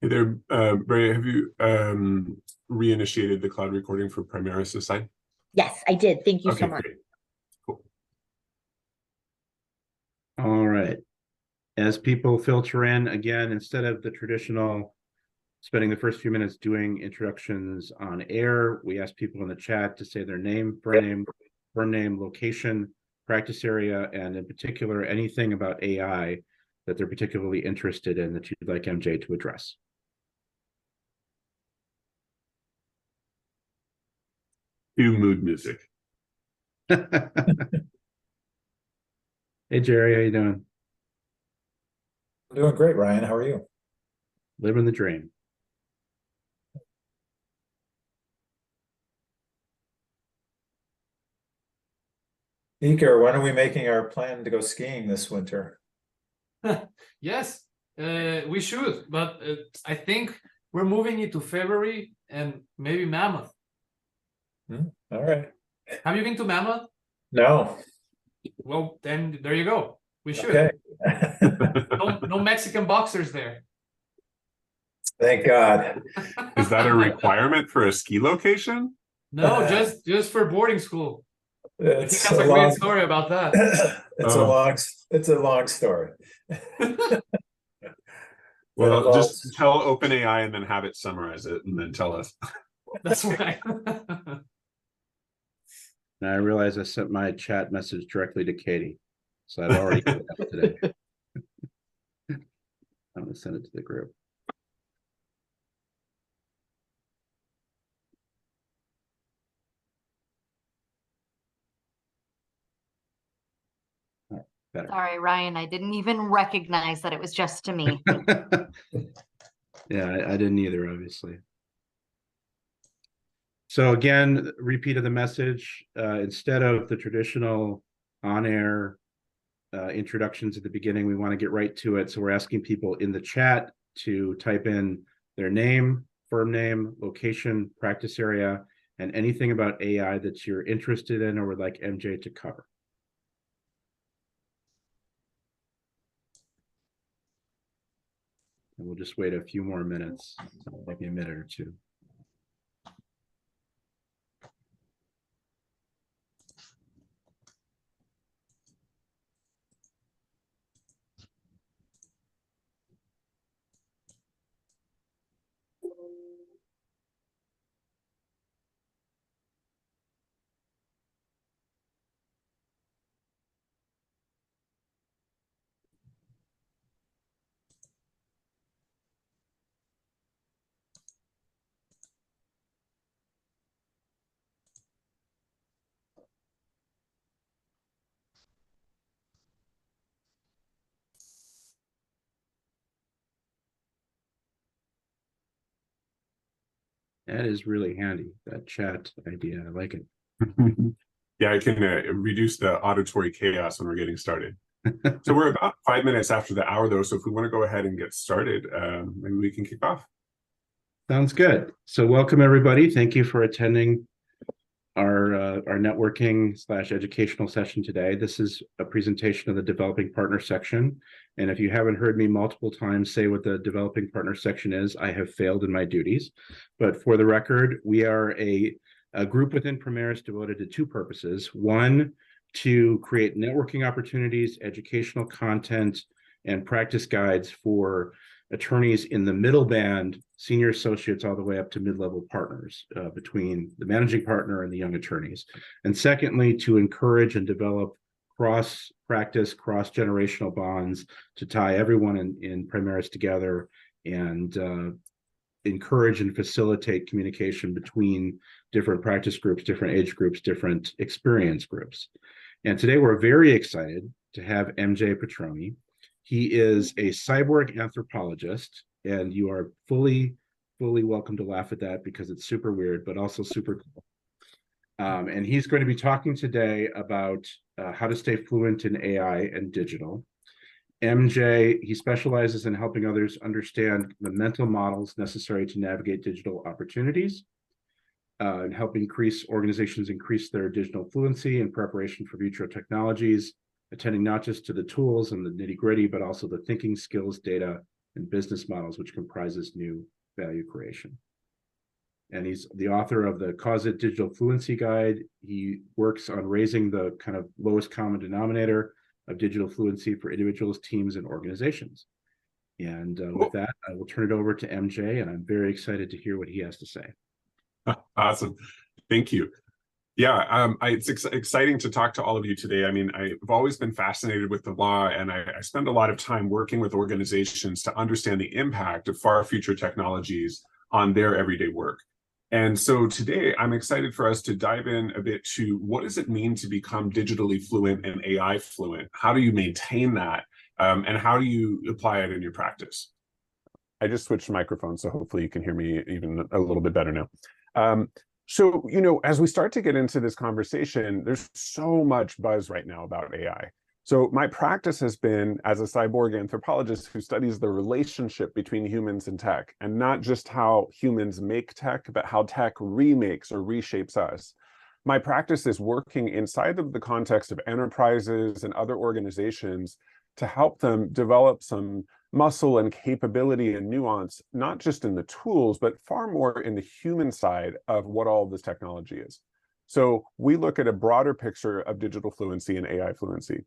Hey there, Brea, have you reinitiated the cloud recording for Primaris this time? Yes, I did. Thank you so Okay, much. great. Cool. All right. As people filter in, again, instead of the traditional spending the first few minutes doing introductions on air, we ask people in the chat to say their name, firm name, location, practice area, and in particular, anything about AI that they're particularly interested in that you'd like MJ to address. Do mood music. Hey, Jerry, how you doing? I'm doing great, Ryan. How are you? Living the dream. Iker, when are we making our plan to go skiing this winter? Yes, we should, but I think we're moving it to February and maybe Mammoth. All right. Have you been to Mammoth? No. Well, then there you go. We should. Okay. No Mexican boxers there. Thank God. Is that a requirement for a ski location? No, just for boarding school. I think It's that's a great story about that. It's a long story. Well, just tell OpenAI and then have it summarize it and then tell us. That's right. Now I realize I sent my chat message directly to Katie, so I've already done that today. I'm going to send it to the group. Better. Sorry, Ryan, I didn't even recognize that it was just to me. Yeah, I didn't either, obviously. So again, repeat of the message, instead of the traditional on-air introductions at the beginning, we want to get right to it. So we're asking people in the chat to type in their name, firm name, location, practice area, and anything about AI that you're interested in or would like MJ to cover. And we'll just wait a few more minutes, maybe a minute or two. That is really handy, that chat idea. I like it. Yeah, I can reduce the auditory chaos when we're getting started. So we're about 5 minutes after the hour, though. So if we want to go ahead and get started, maybe we can kick off. Sounds good. So welcome, everybody. Thank you for attending our networking / educational session today. This is a presentation of the developing partner section. And if you haven't heard me multiple times say what the developing partner section is, I have failed in my duties. But for the record, we are a group within Primaris devoted to two purposes. One, to create networking opportunities, educational content, and practice guides for attorneys in the middle band, senior associates, all the way up to mid-level partners, between the managing partner and the young attorneys. And secondly, to encourage and develop cross-practice, cross-generational bonds to tie everyone in Primaris together and encourage and facilitate communication between different practice groups, different age groups, different experience groups. And today we're very excited to have MJ Petroni. He is a cyborg anthropologist, and you are fully welcome to laugh at that because it's super weird, but also super cool. And he's going to be talking today about how to stay fluent in AI and digital. MJ, he specializes in helping others understand the mental models necessary to navigate digital opportunities, and help organizations increase their digital fluency in preparation for future technologies, attending not just to the tools and the nitty-gritty, but also the thinking skills, data, and business models, which comprises new value creation. And he's the author of the Cause It Digital Fluency Guide. He works on raising the kind of lowest common denominator of digital fluency for individuals, teams, and organizations. And with that, I will turn it over to MJ, and I'm very excited to hear what he has to say. Awesome. Thank you. Yeah, it's exciting to talk to all of you today. I mean, I've always been fascinated with the law, and I spend a lot of time working with organizations to understand the impact of far future technologies on their everyday work. And so today, I'm excited for us to dive in a bit to what does it mean to become digitally fluent and AI fluent? How do you maintain that? And how do you apply it in your practice? I just switched microphones, so hopefully you can hear me even a little bit better now. So, as we start to get into this conversation, there's so much buzz right now about AI. So my practice has been as a cyborg anthropologist who studies the relationship between humans and tech, and not just how humans make tech, but how tech remakes or reshapes us. My practice is working inside of the context of enterprises and other organizations to help them develop some muscle and capability and nuance, not just in the tools, but far more in the human side of what all of this technology is. So we look at a broader picture of digital fluency and AI fluency.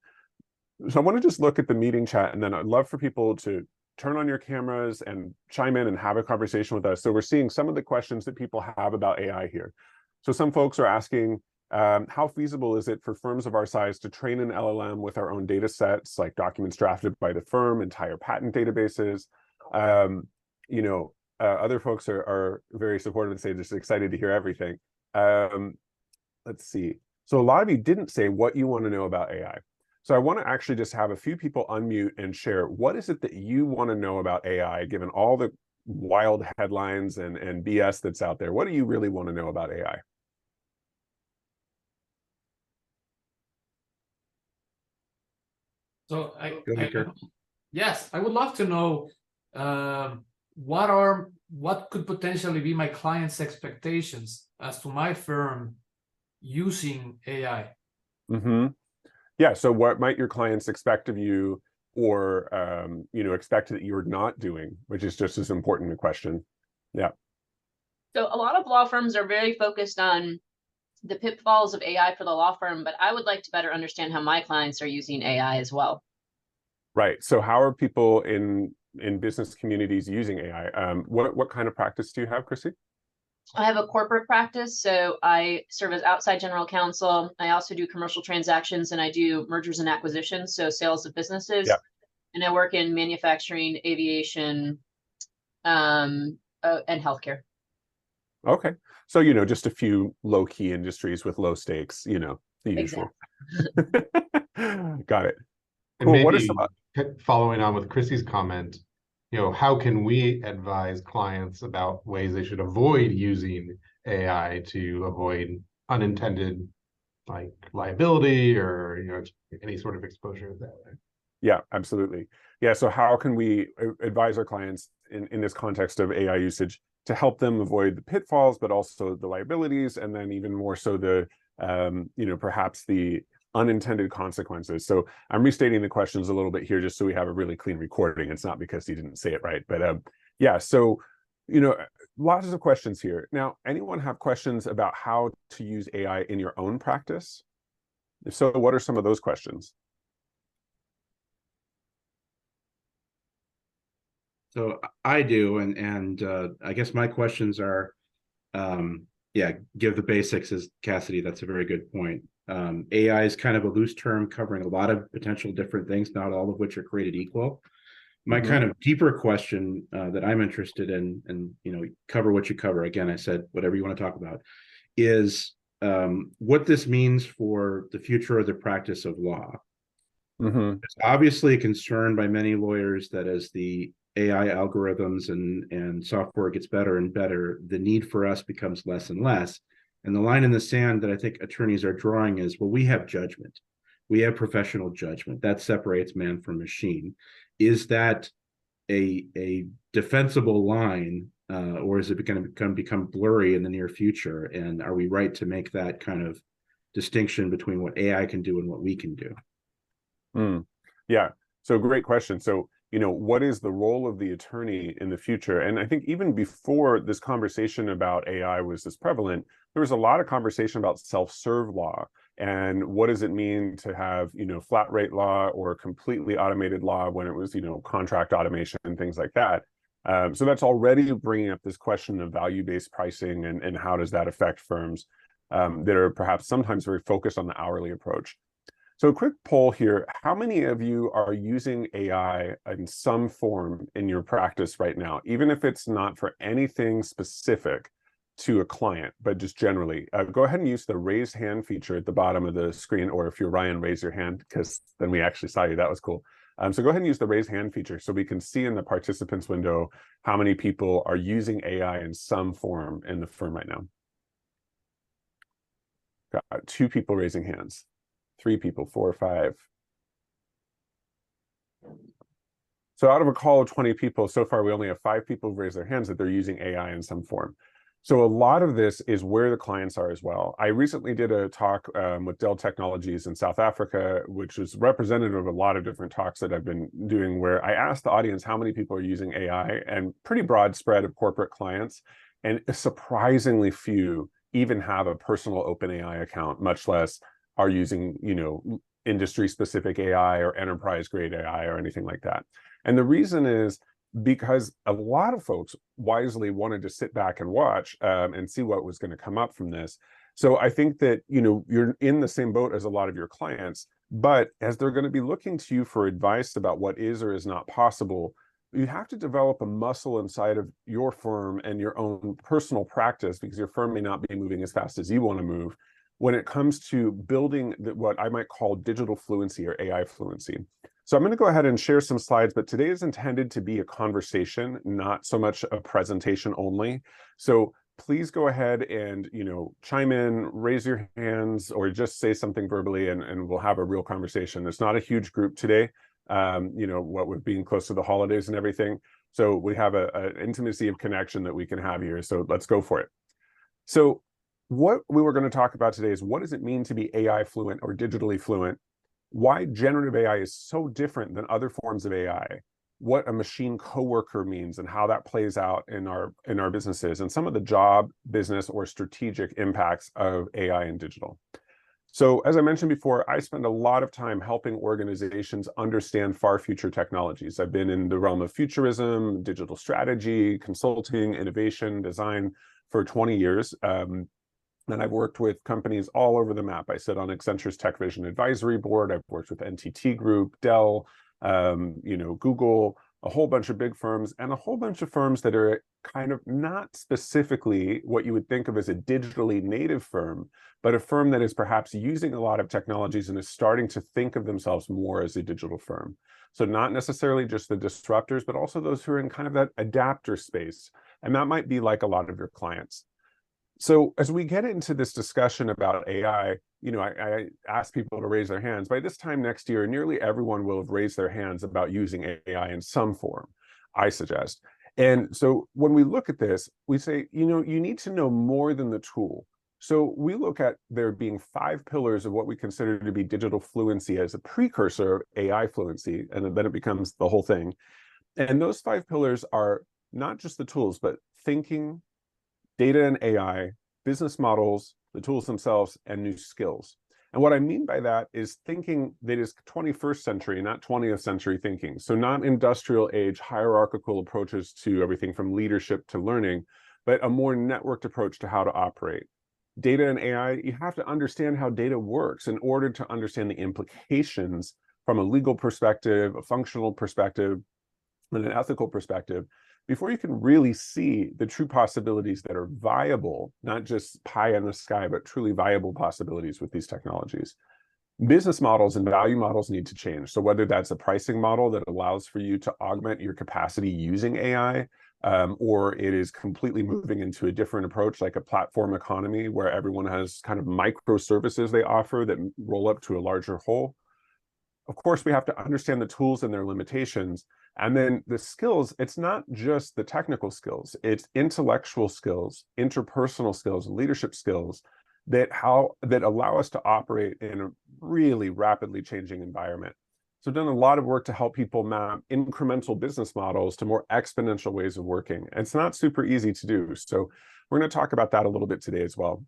So I want to just look at the meeting chat, and then I'd love for people to turn on your cameras and chime in and have a conversation with us. So we're seeing some of the questions that people have about AI here. So some folks are asking, how feasible is it for firms of our size to train an LLM with our own data sets, like documents drafted by the firm, entire patent databases? Other folks are very supportive and say just excited to hear everything. Let's see. So a lot of you didn't say what you want to know about AI. So I want to actually just have a few people unmute and share what is it that you want to know about AI, given all the wild headlines and BS that's out there. What do you really want to know about AI? So Yes, I would love to know what could potentially be my clients' expectations as to my firm using AI. Mm-hmm. Yeah. So what might your clients expect of you, or expect that you're not doing, which is just as important a question. Yeah. So a lot of law firms are very focused on the pitfalls of AI for the law firm, but I would like to better understand how my clients are using AI as well. Right. So how are people in business communities using AI? What kind of practice do you have, Chrissy? I have a corporate practice, so I serve as outside general counsel. I also do commercial transactions, and I do mergers and acquisitions, so sales of businesses. Yeah. And I work in manufacturing, aviation, and healthcare. Okay. So, just a few low-key industries with low stakes, the usual. Got it. And cool. maybe What are some following on with Chrissy's comment, how can we advise clients about ways they should avoid using AI to avoid unintended liability or any sort of exposure that way? Yeah, absolutely. Yeah. So how can we advise our clients in this context of AI usage to help them avoid the pitfalls, but also the liabilities, and then even more so the perhaps the unintended consequences? So I'm restating the questions a little bit here just so we have a really clean recording. It's not because he didn't say it right, but yeah. So lots of questions here. Now, anyone have questions about how to use AI in your own practice? If so, what are some of those questions? So I do, and I guess my questions are, give the basics, as Cassidy. That's a very good point. AI is kind of a loose term covering a lot of potential different things, not all of which are created equal. My kind of deeper question that I'm interested in, and cover what you cover. Again, I said whatever you want to talk about, is what this means for the future of the practice of law. It's obviously a concern by many lawyers that as the AI algorithms and software gets better and better, the need for us becomes less and less. And the line in the sand that I think attorneys are drawing is, well, we have judgment. We have professional judgment. That separates man from machine. Is that a defensible line, or is it going to become blurry in the near future? And are we right to make that kind of distinction between what AI can do and what we can do? Yeah. So great question. So, what is the role of the attorney in the future? And I think even before this conversation about AI was this prevalent, there was a lot of conversation about self-serve law and what does it mean to have, flat rate law or completely automated law when it was, contract automation and things like that. So that's already bringing up this question of value-based pricing and how does that affect firms that are perhaps sometimes very focused on the hourly approach. So a quick poll here. How many of you are using AI in some form in your practice right now, even if it's not for anything specific to a client, but just generally? Go ahead and use the raise hand feature at the bottom of the screen, or if you're Ryan, raise your hand, because then we actually saw you. That was cool. So go ahead and use the raise hand feature so we can see in the participants window how many people are using AI in some form in the firm right now. Got 2 people raising hands. 3 people, 4 or 5. So out of a call of 20 people, so far we only have 5 people who've raised their hands that they're using AI in some form. So a lot of this is where the clients are as well. I recently did a talk with Dell Technologies in South Africa, which is representative of a lot of different talks that I've been doing, where I asked the audience how many people are using AI, and pretty broad spread of corporate clients, and surprisingly few even have a personal OpenAI account, much less are using, industry-specific AI or enterprise-grade AI or anything like that. And the reason is because a lot of folks wisely wanted to sit back and watch and see what was going to come up from this. So I think that, you're in the same boat as a lot of your clients, but as they're going to be looking to you for advice about what is or is not possible, you have to develop a muscle inside of your firm and your own personal practice, because your firm may not be moving as fast as you want to move when it comes to building what I might call digital fluency or AI fluency. So I'm going to go ahead and share some slides, but today is intended to be a conversation, not so much a presentation only. So please go ahead and, chime in, raise your hands, or just say something verbally, and we'll have a real conversation. It's not a huge group today, what with being close to the holidays and everything. So we have an intimacy of connection that we can have here. So let's go for it. So what we were going to talk about today is, what does it mean to be AI fluent or digitally fluent? Why generative AI is so different than other forms of AI, what a machine coworker means and how that plays out in our businesses, and some of the job, business, or strategic impacts of AI and digital. So as I mentioned before, I spend a lot of time helping organizations understand far future technologies. I've been in the realm of futurism, digital strategy, consulting, innovation, design for 20 years. And I've worked with companies all over the map. I sit on Accenture's Tech Vision Advisory Board. I've worked with NTT Group, Dell, Google, a whole bunch of big firms, and a whole bunch of firms that are kind of not specifically what you would think of as a digitally native firm, but a firm that is perhaps using a lot of technologies and is starting to think of themselves more as a digital firm. So not necessarily just the disruptors, but also those who are in kind of that adapter space. And that might be like a lot of your clients. So as we get into this discussion about AI, I ask people to raise their hands. By this time next year, nearly everyone will have raised their hands about using AI in some form, I suggest. And so when we look at this, we say, you need to know more than the tool. So we look at there being 5 pillars of what we consider to be digital fluency as a precursor of AI fluency, and then it becomes the whole thing. And those 5 pillars are not just the tools, but thinking, data and AI, business models, the tools themselves, and new skills. And what I mean by that is thinking that is 21st century, not 20th century thinking. So not industrial age, hierarchical approaches to everything from leadership to learning, but a more networked approach to how to operate. Data and AI, you have to understand how data works in order to understand the implications from a legal perspective, a functional perspective, and an ethical perspective, before you can really see the true possibilities that are viable, not just pie in the sky, but truly viable possibilities with these technologies. Business models and value models need to change. So whether that's a pricing model that allows for you to augment your capacity using AI, or it is completely moving into a different approach, like a platform economy where everyone has kind of microservices they offer that roll up to a larger whole. Of course, we have to understand the tools and their limitations. And then the skills, it's not just the technical skills, it's intellectual skills, interpersonal skills, leadership skills that allow us to operate in a really rapidly changing environment. So I've done a lot of work to help people map incremental business models to more exponential ways of working. And it's not super easy to do. So we're going to talk about that a little bit today as well.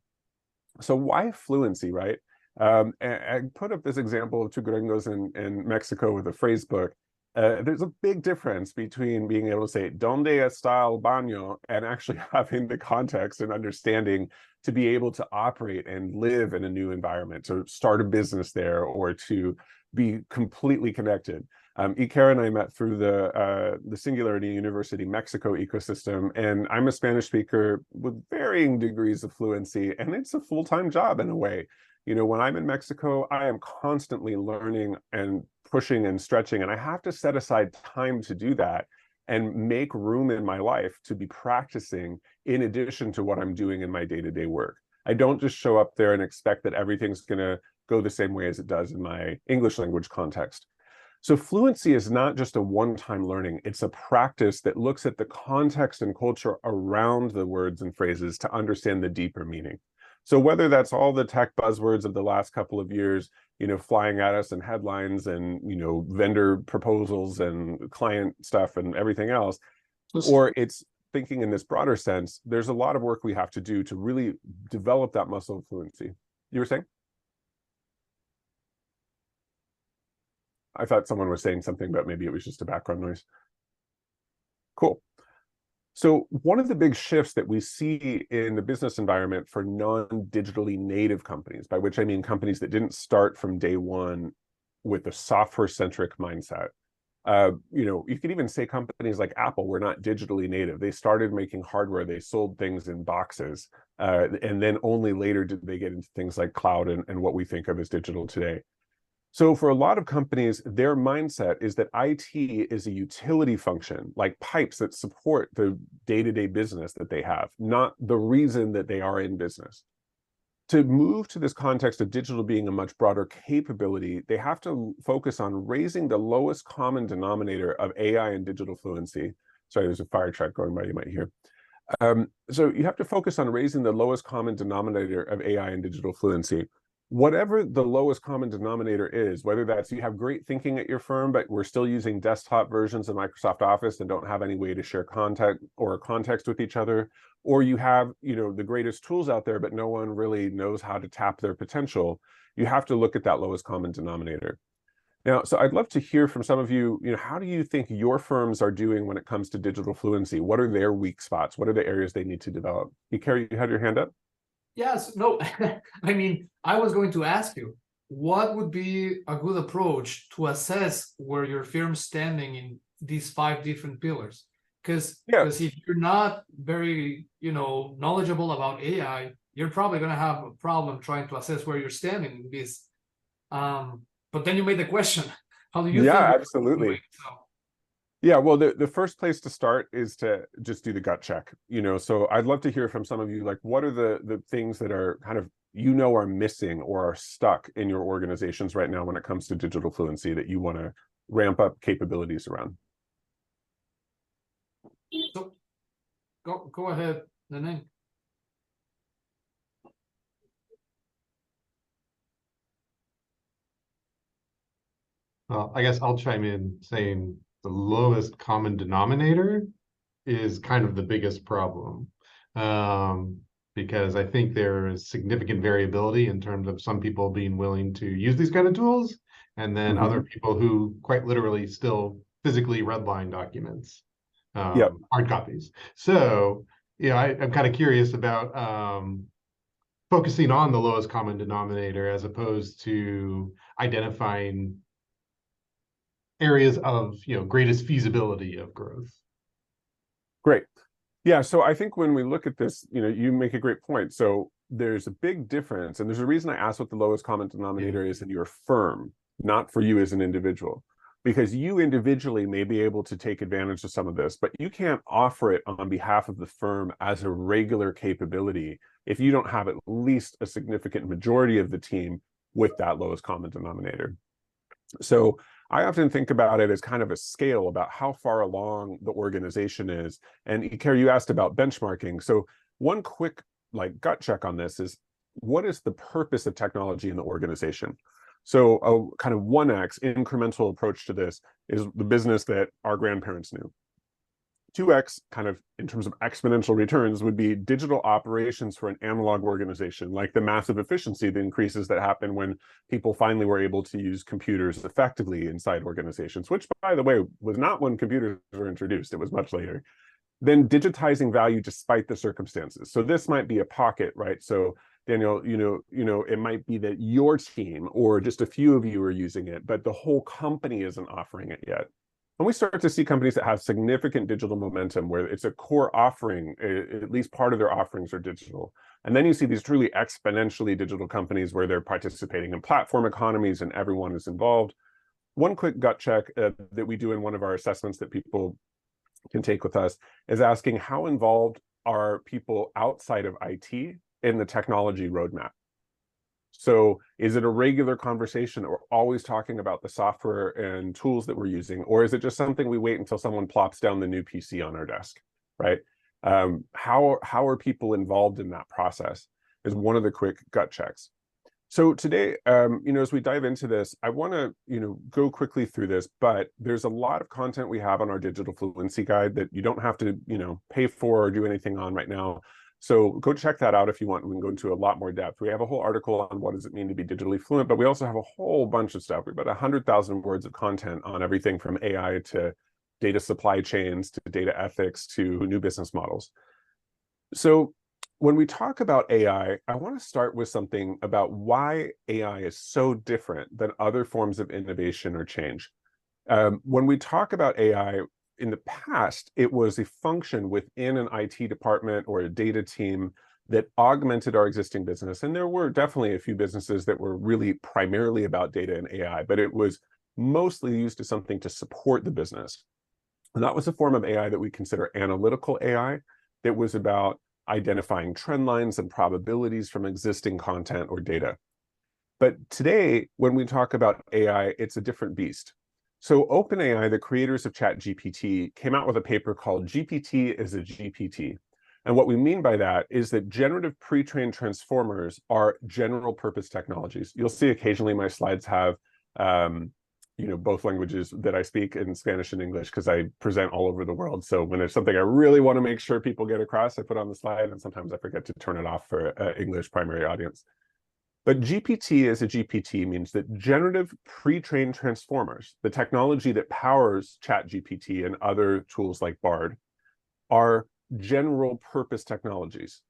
So why fluency, right? And I put up this example of two gringos in Mexico with a phrase book. There's a big difference between being able to say "Donde está el baño" and actually having the context and understanding to be able to operate and live in a new environment, to start a business there, or to be completely connected. Iker and I met through the Singularity University Mexico ecosystem, and I'm a Spanish speaker with varying degrees of fluency, and it's a full-time job in a way. You know, when I'm in Mexico, I am constantly learning and pushing and stretching, and I have to set aside time to do that and make room in my life to be practicing in addition to what I'm doing in my day-to-day work. I don't just show up there and expect that everything's going to go the same way as it does in my English language context. So fluency is not just a one-time learning, it's a practice that looks at the context and culture around the words and phrases to understand the deeper meaning. So whether that's all the tech buzzwords of the last couple of years, you know, flying at us in headlines and, you know, vendor proposals and client stuff and everything else, or it's thinking in this broader sense, there's a lot of work we have to do to really develop that muscle of fluency. You were saying? I thought someone was saying something, but maybe it was just a background noise. Cool. So one of the big shifts that we see in the business environment for non-digitally native companies, by which I mean companies that didn't start from day one with a software-centric mindset. You know, you could even say companies like Apple were not digitally native. They started making hardware, they sold things in boxes, and then only later did they get into things like cloud and what we think of as digital today. So for a lot of companies, their mindset is that IT is a utility function, like pipes that support the day-to-day business that they have, not the reason that they are in business. To move to this context of digital being a much broader capability, they have to focus on raising the lowest common denominator of AI and digital fluency. Sorry, there's a fire truck going by, you might hear. So you have to focus on raising the lowest common denominator of AI and digital fluency. Whatever the lowest common denominator is, whether that's you have great thinking at your firm, but we're still using desktop versions of Microsoft Office and don't have any way to share content or context with each other, or you have, you know, the greatest tools out there, but no one really knows how to tap their potential, you have to look at that lowest common denominator. Now, so I'd love to hear from some of you, you know, how do you think your firms are doing when it comes to digital fluency? What are their weak spots? What are the areas they need to develop? Iker, you had your hand up? Yes, no, I mean, I was going to ask you, what would be a good approach to assess where your firm's standing in these 5 different pillars? Because if you're not very, you know, knowledgeable about AI, you're probably going to have a problem trying to assess where you're standing in this. But then you made the question, how do you think? Yeah, absolutely. Yeah, well, the first place to start is to just do the gut check, you know, so I'd love to hear from some of you, like, what are the things that are kind of, you know, are missing or are stuck in your organizations right now when it comes to digital fluency that you want to ramp up capabilities around? So go ahead, Nene. Well, I guess I'll chime in saying the lowest common denominator is kind of the biggest problem, because I think there is significant variability in terms of some people being willing to use these kind of tools, and then other people who quite literally still physically redline documents, hard copies. So, yeah, I'm kind of curious about focusing on the lowest common denominator as opposed to identifying areas of, you know, greatest feasibility of growth. Great. Yeah, so I think when we look at this, you know, you make a great point. So there's a big difference, and there's a reason I asked what the lowest common denominator is in your firm, not for you as an individual, because you individually may be able to take advantage of some of this, but you can't offer it on behalf of the firm as a regular capability if you don't have at least a significant majority of the team with that lowest common denominator. So I often think about it as kind of a scale about how far along the organization is. And Iker, you asked about benchmarking. So one quick like gut check on this is, what is the purpose of technology in the organization? So a kind of 1x incremental approach to this is the business that our grandparents knew. 2x, kind of in terms of exponential returns, would be digital operations for an analog organization, like the massive efficiency, the increases that happen when people finally were able to use computers effectively inside organizations, which, by the way, was not when computers were introduced. It was much later. Then digitizing value despite the circumstances. So this might be a pocket, right? So Daniel, it might be that your team or just a few of you are using it, but the whole company isn't offering it yet. And we start to see companies that have significant digital momentum where it's a core offering, at least part of their offerings are digital. And then you see these truly exponentially digital companies where they're participating in platform economies and everyone is involved. One quick gut check that we do in one of our assessments that people can take with us is asking how involved are people outside of IT in the technology roadmap. So is it a regular conversation or always talking about the software and tools that we're using, or is it just something we wait until someone plops down the new PC on our desk, right? How are people involved in that process is one of the quick gut checks. So today, as we dive into this, I want to, go quickly through this, but there's a lot of content we have on our digital fluency guide that you don't have to, pay for or do anything on right now. So go check that out if you want. We can go into a lot more depth. We have a whole article on what does it mean to be digitally fluent, but we also have a whole bunch of stuff. We've got 100,000 words of content on everything from AI to data supply chains to data ethics to new business models. So when we talk about AI, I want to start with something about why AI is so different than other forms of innovation or change. When we talk about AI, in the past, it was a function within an IT department or a data team that augmented our existing business. And there were definitely a few businesses that were really primarily about data and AI, but it was mostly used as something to support the business. And that was a form of AI that we consider analytical AI that was about identifying trend lines and probabilities from existing content or data. But today, when we talk about AI, it's a different beast. So OpenAI, the creators of ChatGPT, came out with a paper called GPT is a GPT. And what we mean by that is that generative pre-trained transformers are general purpose technologies. You'll see occasionally my slides have both languages that I speak in Spanish and English because I present all over the world. So when there's something I really want to make sure people get across, I put on the slide, and sometimes I forget to turn it off for an English primary audience. But GPT as a GPT means that generative pre-trained transformers, the technology that powers ChatGPT and other tools like Bard, are general purpose technologies.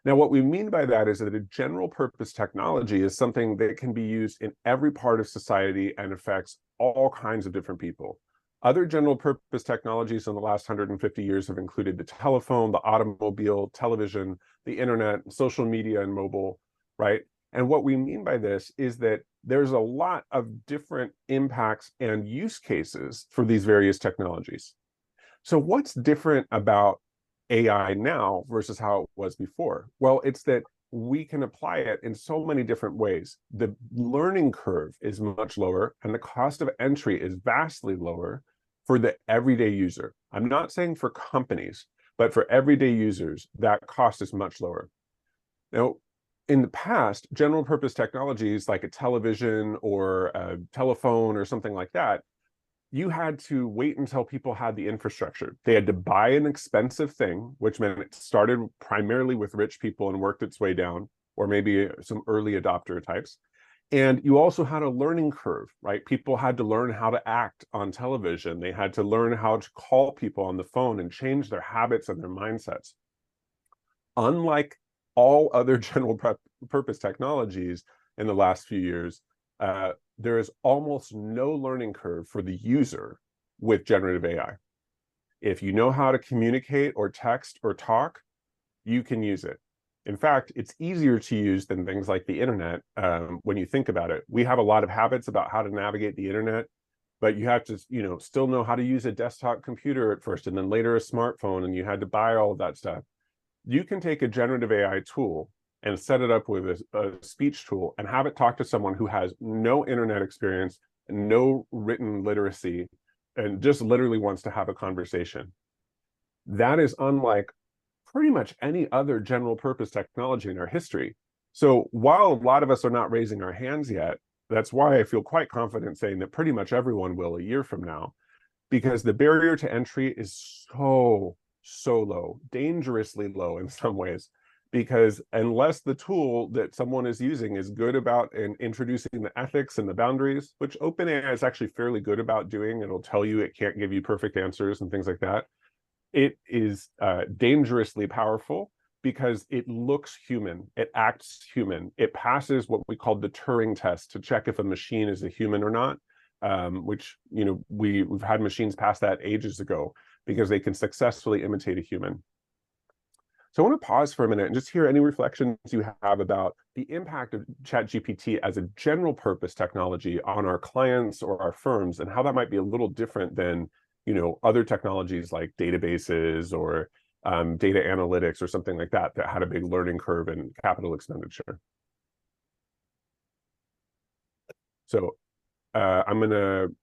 Now, what we mean by that is that a general purpose technology is something that can be used in every part of society and affects all kinds of different people. Other general purpose technologies in the last 150 years have included the telephone, the automobile, television, the internet, social media, and mobile, right? And what we mean by this is that there's a lot of different impacts and use cases for these various technologies. So what's different about AI now versus how it was before? Well, it's that we can apply it in so many different ways. The learning curve is much lower, and the cost of entry is vastly lower for the everyday user. I'm not saying for companies, but for everyday users, that cost is much lower. Now, in the past, general purpose technologies like a television or a telephone or something like that, you had to wait until people had the infrastructure. They had to buy an expensive thing, which meant it started primarily with rich people and worked its way down, or maybe some early adopter types. And you also had a learning curve, right? People had to learn how to act on television. They had to learn how to call people on the phone and change their habits and their mindsets. Unlike all other general purpose technologies in the last few years, there is almost no learning curve for the user with generative AI. If you know how to communicate or text or talk, you can use it. In fact, it's easier to use than things like the internet when you think about it. We have a lot of habits about how to navigate the internet, but you have to, still know how to use a desktop computer at first, and then later a smartphone, and you had to buy all of that stuff. You can take a generative AI tool and set it up with a speech tool and have it talk to someone who has no internet experience, no written literacy, and just literally wants to have a conversation. That is unlike pretty much any other general purpose technology in our history. So while a lot of us are not raising our hands yet, That's why I feel quite confident saying that pretty much everyone will a year from now, because the barrier to entry is so low, dangerously low in some ways, because unless the tool that someone is using is good about introducing the ethics and the boundaries, which OpenAI is actually fairly good about doing, it'll tell you it can't give you perfect answers and things like that. It is dangerously powerful because it looks human, it acts human, it passes what we call the Turing test to check if a machine is a human or not. Which, you know, we've had machines pass that ages ago because they can successfully imitate a human. So I want to pause for a minute and just hear any reflections you have about the impact of ChatGPT as a general purpose technology on our clients or our firms, and how that might be a little different than, you know, other technologies like databases or data analytics or something like that that had a big learning curve and capital expenditure. So I'm going to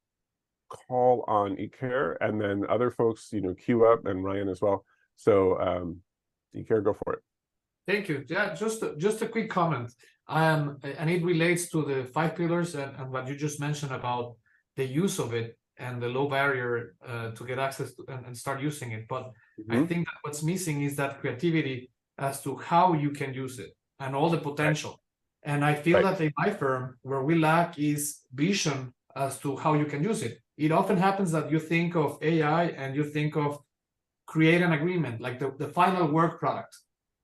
call on Iker, and then other folks, you know, queue up, and Ryan as well. So Iker, go for it. Thank you. Yeah, just a quick comment. And it relates to the 5 pillars and what you just mentioned about the use of it and the low barrier to get access to, and start using it. But I think that what's missing is that creativity as to how you can use it and all the potential. And I feel that in my firm, where we lack is vision as to how you can use it. It often happens that you think of AI and you think of create an agreement, like the final work product,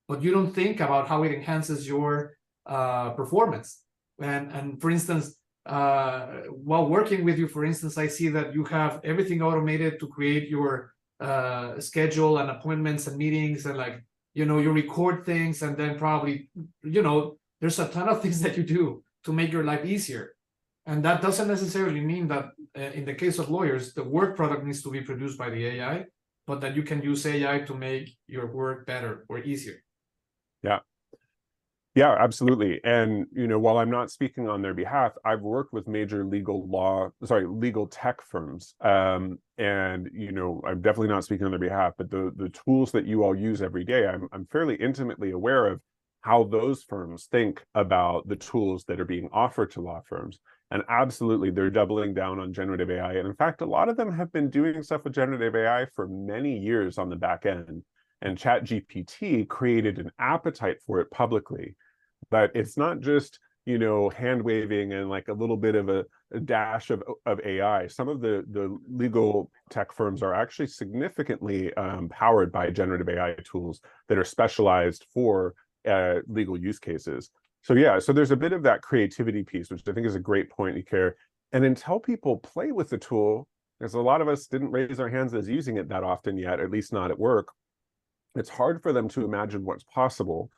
but you don't think about how it enhances your performance. And for instance, while working with you, for instance, I see that you have everything automated to create your schedule and appointments and meetings, and like, you know, you record things, and then probably, you know, there's a ton of things that you do to make your life easier. And that doesn't necessarily mean that in the case of lawyers, the work product needs to be produced by the AI, but that you can use AI to make your work better or easier. Yeah, absolutely. And, you know, while I'm not speaking on their behalf, I've worked with major legal tech firms. And, you know, I'm definitely not speaking on their behalf, but the tools that you all use every day, I'm fairly intimately aware of how those firms think about the tools that are being offered to law firms. And absolutely, they're doubling down on generative AI. And in fact, a lot of them have been doing stuff with generative AI for many years on the back end. And ChatGPT created an appetite for it publicly. But it's not just, you know, hand waving and like a little bit of a dash of AI. Some of the legal tech firms are actually significantly powered by generative AI tools that are specialized for legal use cases. So yeah, so there's a bit of that creativity piece, which I think is a great point, Iker. And until people play with the tool, because a lot of us didn't raise our hands as using it that often yet, at least not at work, it's hard for them to imagine what's possible.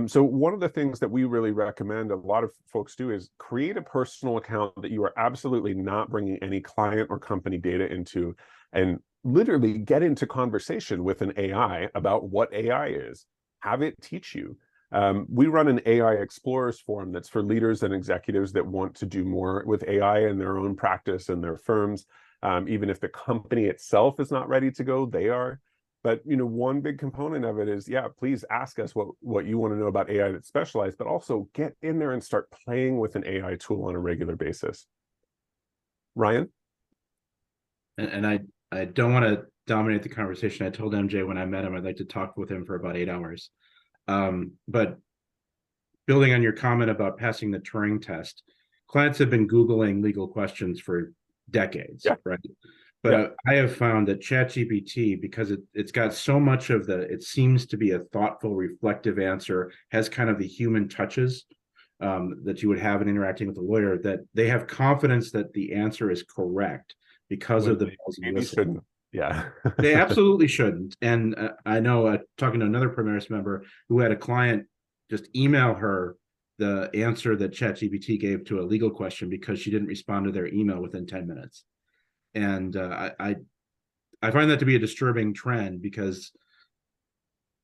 So one of the things that we really recommend a lot of folks do is create a personal account that you are absolutely not bringing any client or company data into, and literally get into conversation with an AI about what AI is. Have it teach you. We run an AI Explorers forum that's for leaders and executives that want to do more with AI in their own practice and their firms. Even if the company itself is not ready to go, they are. But, you know, one big component of it is, yeah, please ask us what you want to know about AI that's specialized, but also get in there and start playing with an AI tool on a regular basis. Ryan? And I don't want to dominate the conversation. I told MJ when I met him, I'd like to talk with him for about 8 hours. But building on your comment about passing the Turing test, clients have been Googling legal questions for decades, right? But I have found that ChatGPT, because it's got so much of it seems to be a thoughtful, reflective answer, has kind of the human touches that you would have in interacting with a lawyer, that they have confidence that the answer is correct because of the bells and whistles. Shouldn't. Yeah. They absolutely shouldn't. And I know talking to another Primaris member who had a client just email her the answer that ChatGPT gave to a legal question because she didn't respond to their email within 10 minutes. And I find that to be a disturbing trend, because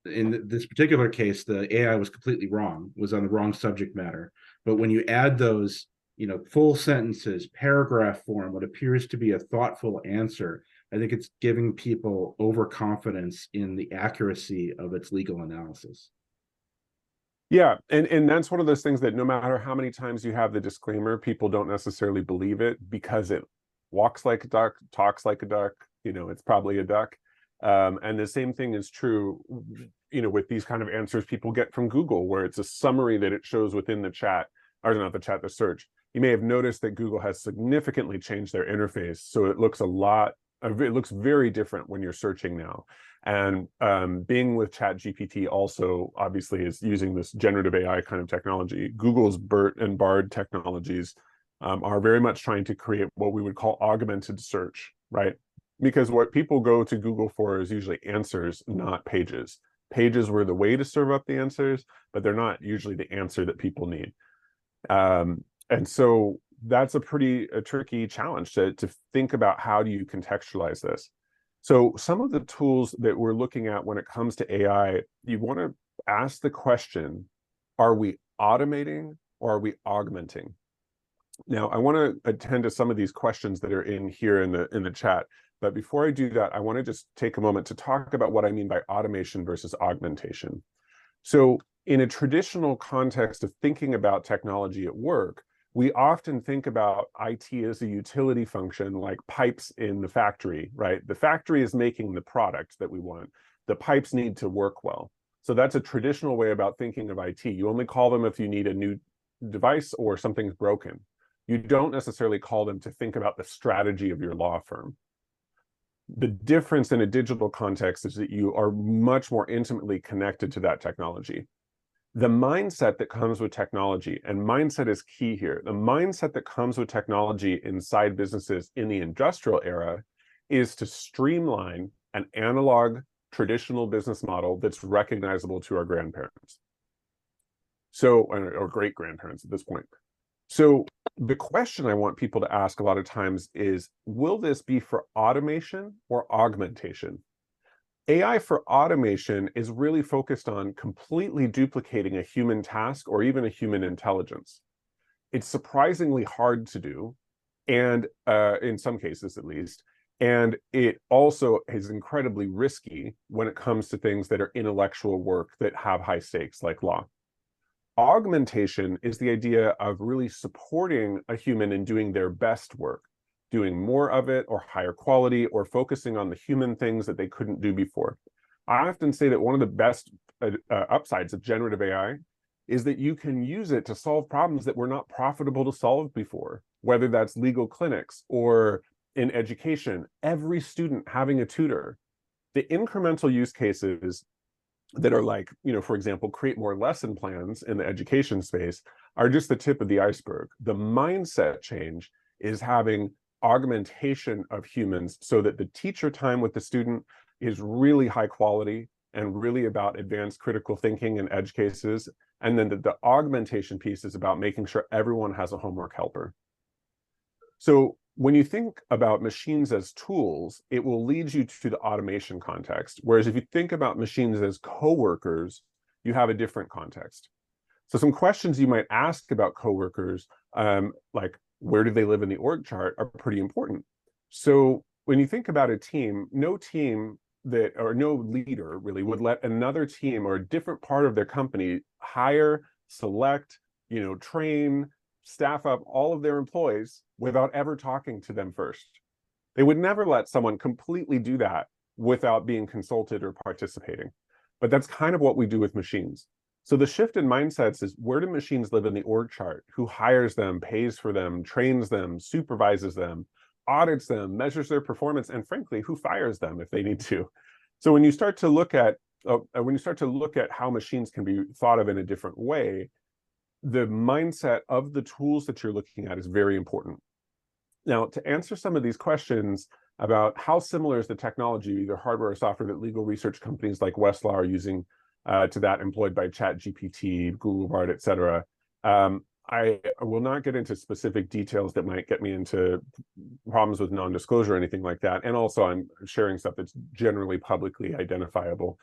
in this particular case, the AI was completely wrong, was on the wrong subject matter. But when you add those, you know, full sentences, paragraph form, what appears to be a thoughtful answer, I think it's giving people overconfidence in the accuracy of its legal analysis. Yeah, and that's one of those things that no matter how many times you have the disclaimer, people don't necessarily believe it because it walks like a duck, talks like a duck, it's probably a duck. And the same thing is true, with these kind of answers people get from Google, where it's a summary that it shows within the chat, or not the chat, the search. You may have noticed that Google has significantly changed their interface, so it looks very different when you're searching now. And being with ChatGPT also obviously is using this generative AI kind of technology. Google's BERT and BARD technologies are very much trying to create what we would call augmented search, right? Because what people go to Google for is usually answers, not pages. Pages were the way to serve up the answers, but they're not usually the answer that people need. And so that's a tricky challenge to think about, how do you contextualize this? So some of the tools that we're looking at when it comes to AI, you want to ask the question, are we automating or are we augmenting? Now, I want to attend to some of these questions that are in here in the chat. But before I do that, I want to just take a moment to talk about what I mean by automation versus augmentation. So in a traditional context of thinking about technology at work, we often think about IT as a utility function, like pipes in the factory, right? The factory is making the product that we want. The pipes need to work well. So that's a traditional way about thinking of IT. You only call them if you need a new device or something's broken. You don't necessarily call them to think about the strategy of your law firm. The difference in a digital context is that you are much more intimately connected to that technology. The mindset that comes with technology, and mindset is key here, the mindset that comes with technology inside businesses in the industrial era is to streamline an analog traditional business model that's recognizable to our grandparents. So, or great grandparents at this point. So the question I want people to ask a lot of times is, will this be for automation or augmentation? AI for automation is really focused on completely duplicating a human task or even a human intelligence. It's surprisingly hard to do, and in some cases at least, and it also is incredibly risky when it comes to things that are intellectual work that have high stakes like law. Augmentation is the idea of really supporting a human in doing their best work, doing more of it or higher quality, or focusing on the human things that they couldn't do before. I often say that one of the best upsides of generative AI is that you can use it to solve problems that were not profitable to solve before, whether that's legal clinics or in education, every student having a tutor. The incremental use cases that are like, for example, create more lesson plans in the education space are just the tip of the iceberg. The mindset change is having augmentation of humans so that the teacher time with the student is really high quality and really about advanced critical thinking in edge cases. And then the augmentation piece is about making sure everyone has a homework helper. So when you think about machines as tools, it will lead you to the automation context. Whereas if you think about machines as coworkers, you have a different context. So some questions you might ask about coworkers, like where do they live in the org chart, are pretty important. So when you think about a team, no leader really would let another team or a different part of their company hire, select, train, staff up all of their employees without ever talking to them first. They would never let someone completely do that without being consulted or participating. But that's kind of what we do with machines. So the shift in mindsets is, where do machines live in the org chart? Who hires them, pays for them, trains them, supervises them, audits them, measures their performance, and frankly, who fires them if they need to? So when you start to look at how machines can be thought of in a different way, the mindset of the tools that you're looking at is very important. Now, to answer some of these questions about how similar is the technology, either hardware or software, that legal research companies like Westlaw are using to that employed by ChatGPT, Google Bard, et cetera, I will not get into specific details that might get me into problems with non-disclosure or anything like that. And also, I'm sharing stuff that's generally publicly identifiable.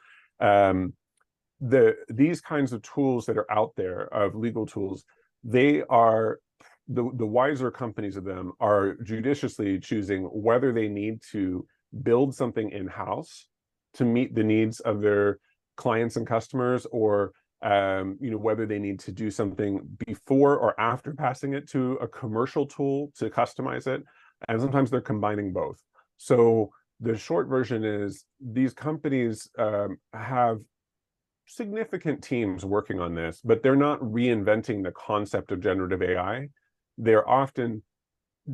These kinds of tools that are out there, of legal tools, they are, the wiser companies of them are judiciously choosing whether they need to build something in-house to meet the needs of their clients and customers, or whether they need to do something before or after passing it to a commercial tool to customize it. And sometimes they're combining both. So the short version is these companies have significant teams working on this, but they're not reinventing the concept of generative AI. They're often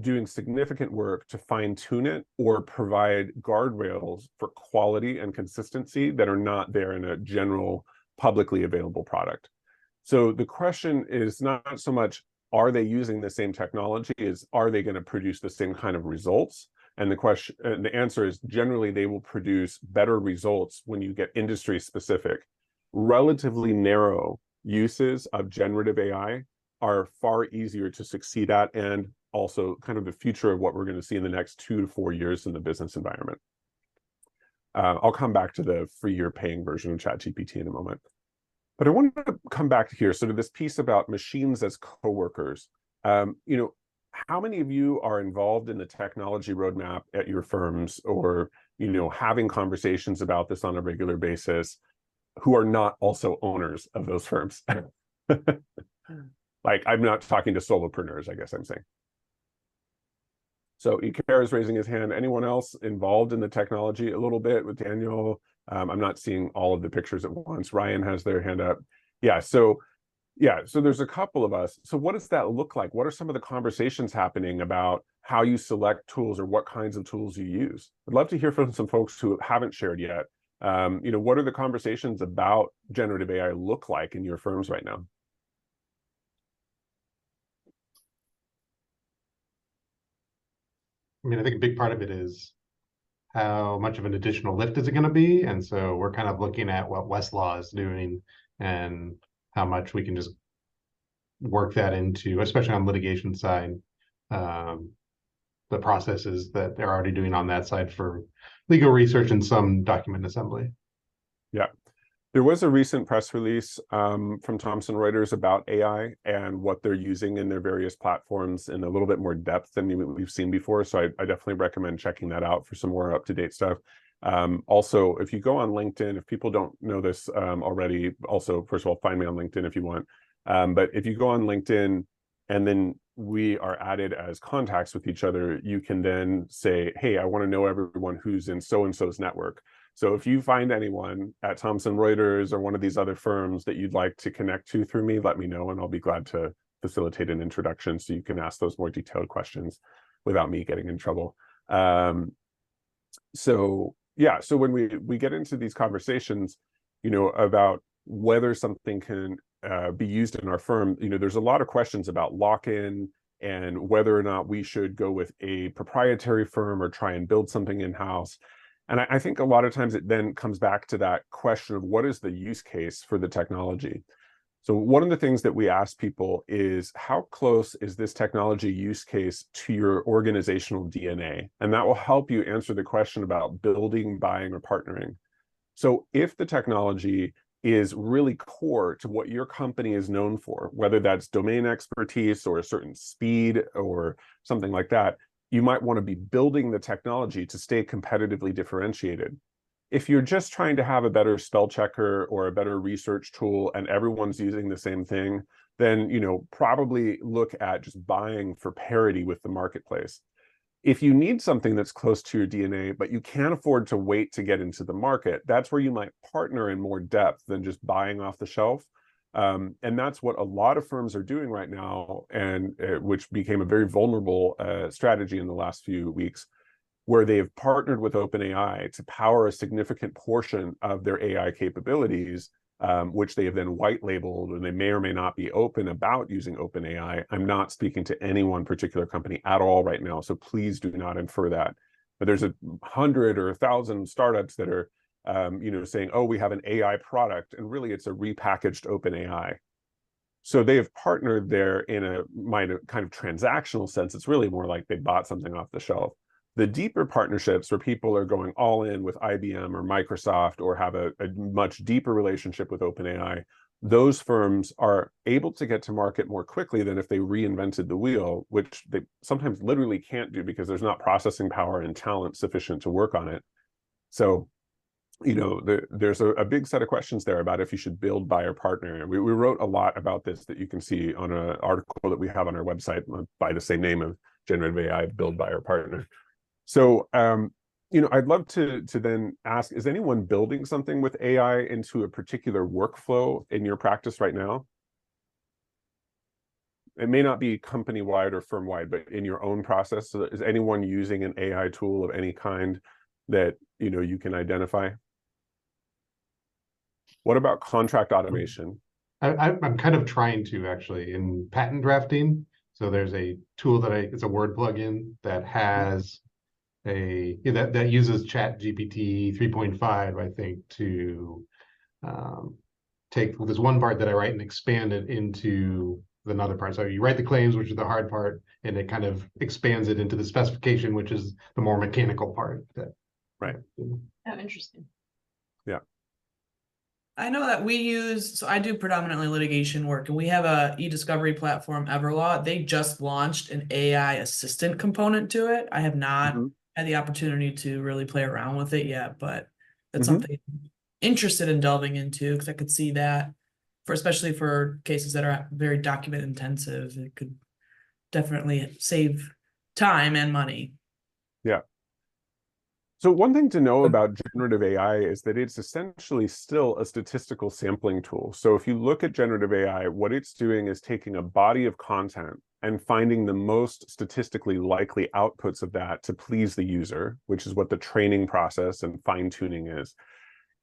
doing significant work to fine-tune it or provide guardrails for quality and consistency that are not there in a general publicly available product. So the question is not so much, are they using the same technology, is are they going to produce the same kind of results? And the answer is generally they will produce better results when you get industry specific. Relatively narrow uses of generative AI are far easier to succeed at, and also kind of the future of what we're going to see in the next 2 to 4 years in the business environment. I'll come back to the free or paying version of ChatGPT in a moment. But I wanted to come back here, so to this piece about machines as coworkers. How many of you are involved in the technology roadmap at your firms, or having conversations about this on a regular basis, who are not also owners of those firms? Like, I'm not talking to solopreneurs, I guess I'm saying. So Iker is raising his hand. Anyone else involved in the technology a little bit with Daniel? I'm not seeing all of the pictures at once. Ryan has their hand up. So there's a couple of us. So what does that look like? What are some of the conversations happening about how you select tools or what kinds of tools you use? I'd love to hear from some folks who haven't shared yet. What are the conversations about generative AI look like in your firms right now? I mean, I think a big part of it is how much of an additional lift is it going to be? And so we're kind of looking at what Westlaw is doing and how much we can just work that into, especially on litigation side, the processes that they're already doing on that side for legal research and some document assembly. Yeah. There was a recent press release from Thomson Reuters about AI and what they're using in their various platforms in a little bit more depth than we've seen before. So I definitely recommend checking that out for some more up-to-date stuff. Also, if you go on LinkedIn, if people don't know this already, also, first of all, find me on LinkedIn if you want. But if you go on LinkedIn and then we are added as contacts with each other, you can then say, hey, I want to know everyone who's in so-and-so's network. So if you find anyone at Thomson Reuters or one of these other firms that you'd like to connect to through me, let me know, and I'll be glad to facilitate an introduction so you can ask those more detailed questions without me getting in trouble. So when we get into these conversations, about whether something can be used in our firm, there's a lot of questions about lock-in and whether or not we should go with a proprietary firm or try and build something in-house. And I think a lot of times it then comes back to that question of what is the use case for the technology? So one of the things that we ask people is, how close is this technology use case to your organizational DNA? And that will help you answer the question about building, buying, or partnering. So if the technology is really core to what your company is known for, whether that's domain expertise or a certain speed or something like that, you might want to be building the technology to stay competitively differentiated. If you're just trying to have a better spell checker or a better research tool and everyone's using the same thing, then probably look at just buying for parity with the marketplace. If you need something that's close to your DNA, but you can't afford to wait to get into the market, that's where you might partner in more depth than just buying off the shelf. And that's what a lot of firms are doing right now, and which became a very vulnerable strategy in the last few weeks, where they have partnered with OpenAI to power a significant portion of their AI capabilities, which they have then white labeled, and they may or may not be open about using OpenAI. I'm not speaking to any one particular company at all right now, so please do not infer that. But there's 100 or 1,000 startups that are saying, oh, we have an AI product, and really it's a repackaged OpenAI. So they have partnered there in a kind of transactional sense. It's really more like they bought something off the shelf. The deeper partnerships where people are going all in with IBM or Microsoft or have a much deeper relationship with OpenAI, those firms are able to get to market more quickly than if they reinvented the wheel, which they sometimes literally can't do because there's not processing power and talent sufficient to work on it. So there's a big set of questions there about if you should build, buy, or partner. We wrote a lot about this that you can see on an article that we have on our website by the same name of generative AI, build, buy, or partner. So, I'd love to then ask, is anyone building something with AI into a particular workflow in your practice right now? It may not be company-wide or firm-wide, but in your own process. So is anyone using an AI tool of any kind that you can identify? What about contract automation? I'm kind of trying to actually in patent drafting. So there's a tool that it's a word plugin that has that uses Chat GPT 3.5, I think, to take this one part that I write and expand it into another part. So you write the claims, which is the hard part, and it kind of expands it into the specification, which is the more mechanical part. Right. Oh, interesting. Yeah. I know that so I do predominantly litigation work, and we have a e-discovery platform, Everlaw. They just launched an AI assistant component to it. I have not had the opportunity to really play around with it yet, but that's something I'm interested in delving into, because I could see that especially for cases that are very document intensive, it could definitely save time and money. Yeah. So one thing to know about generative AI is that it's essentially still a statistical sampling tool. So if you look at generative AI, what it's doing is taking a body of content and finding the most statistically likely outputs of that to please the user, which is what the training process and fine-tuning is.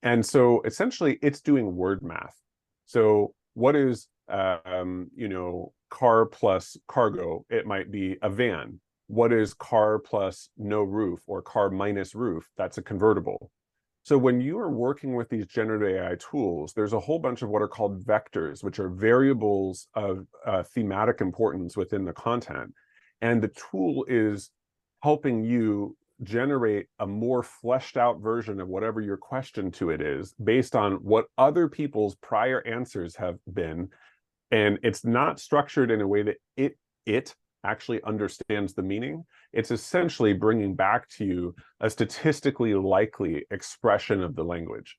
And so essentially it's doing word math. So what is, car plus cargo? It might be a van. What is car plus no roof or car minus roof? That's a convertible. So when you are working with these generative AI tools, there's a whole bunch of what are called vectors, which are variables of thematic importance within the content. And the tool is helping you generate a more fleshed out version of whatever your question to it is based on what other people's prior answers have been. And it's not structured in a way that it actually understands the meaning. It's essentially bringing back to you a statistically likely expression of the language.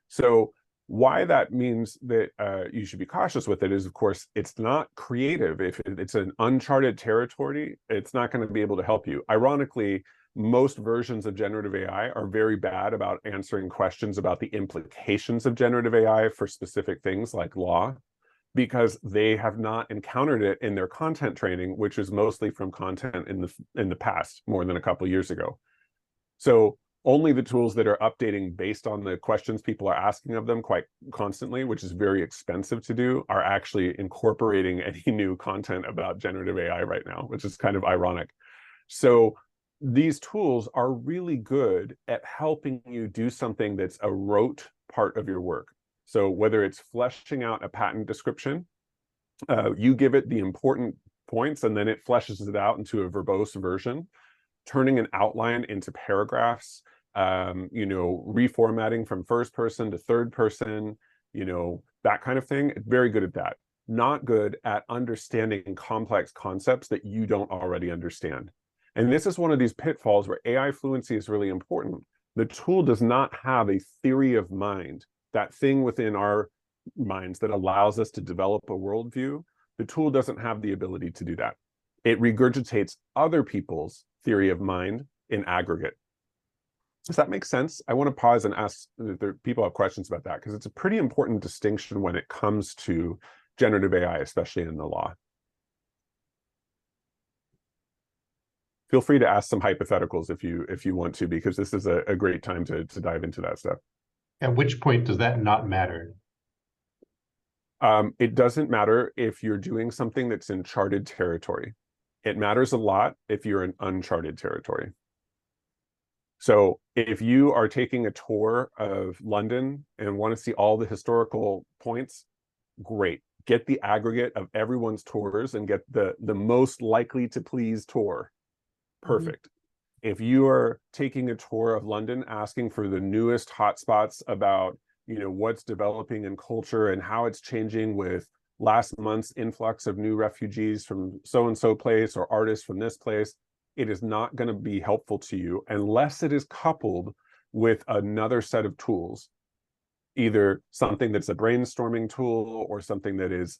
So why that means that you should be cautious with it is, of course, it's not creative. If it's an uncharted territory, it's not going to be able to help you. Ironically, most versions of generative AI are very bad about answering questions about the implications of generative AI for specific things like law, because they have not encountered it in their content training, which is mostly from content in the past, more than a couple of years ago. So only the tools that are updating based on the questions people are asking of them quite constantly, which is very expensive to do, are actually incorporating any new content about generative AI right now, which is kind of ironic. So these tools are really good at helping you do something that's a rote part of your work. So whether it's fleshing out a patent description, you give it the important points and then it fleshes it out into a verbose version, turning an outline into paragraphs, reformatting from first person to third person, that kind of thing. It's very good at that. Not good at understanding complex concepts that you don't already understand. And this is one of these pitfalls where AI fluency is really important. The tool does not have a theory of mind, that thing within our minds that allows us to develop a worldview. The tool doesn't have the ability to do that. It regurgitates other people's theory of mind in aggregate. Does that make sense? I want to pause and ask if people have questions about that, because it's a pretty important distinction when it comes to generative AI, especially in the law. Feel free to ask some hypotheticals if you want to, because this is a great time to dive into that stuff. At which point does that not matter? It doesn't matter if you're doing something that's in charted territory. It matters a lot if you're in uncharted territory. So if you are taking a tour of London and want to see all the historical points, great. Get the aggregate of everyone's tours and get the most likely to please tour. Perfect. If you are taking a tour of London asking for the newest hotspots about, what's developing in culture and how it's changing with last month's influx of new refugees from so-and-so place or artists from this place, it is not going to be helpful to you unless it is coupled with another set of tools, either something that's a brainstorming tool or something that is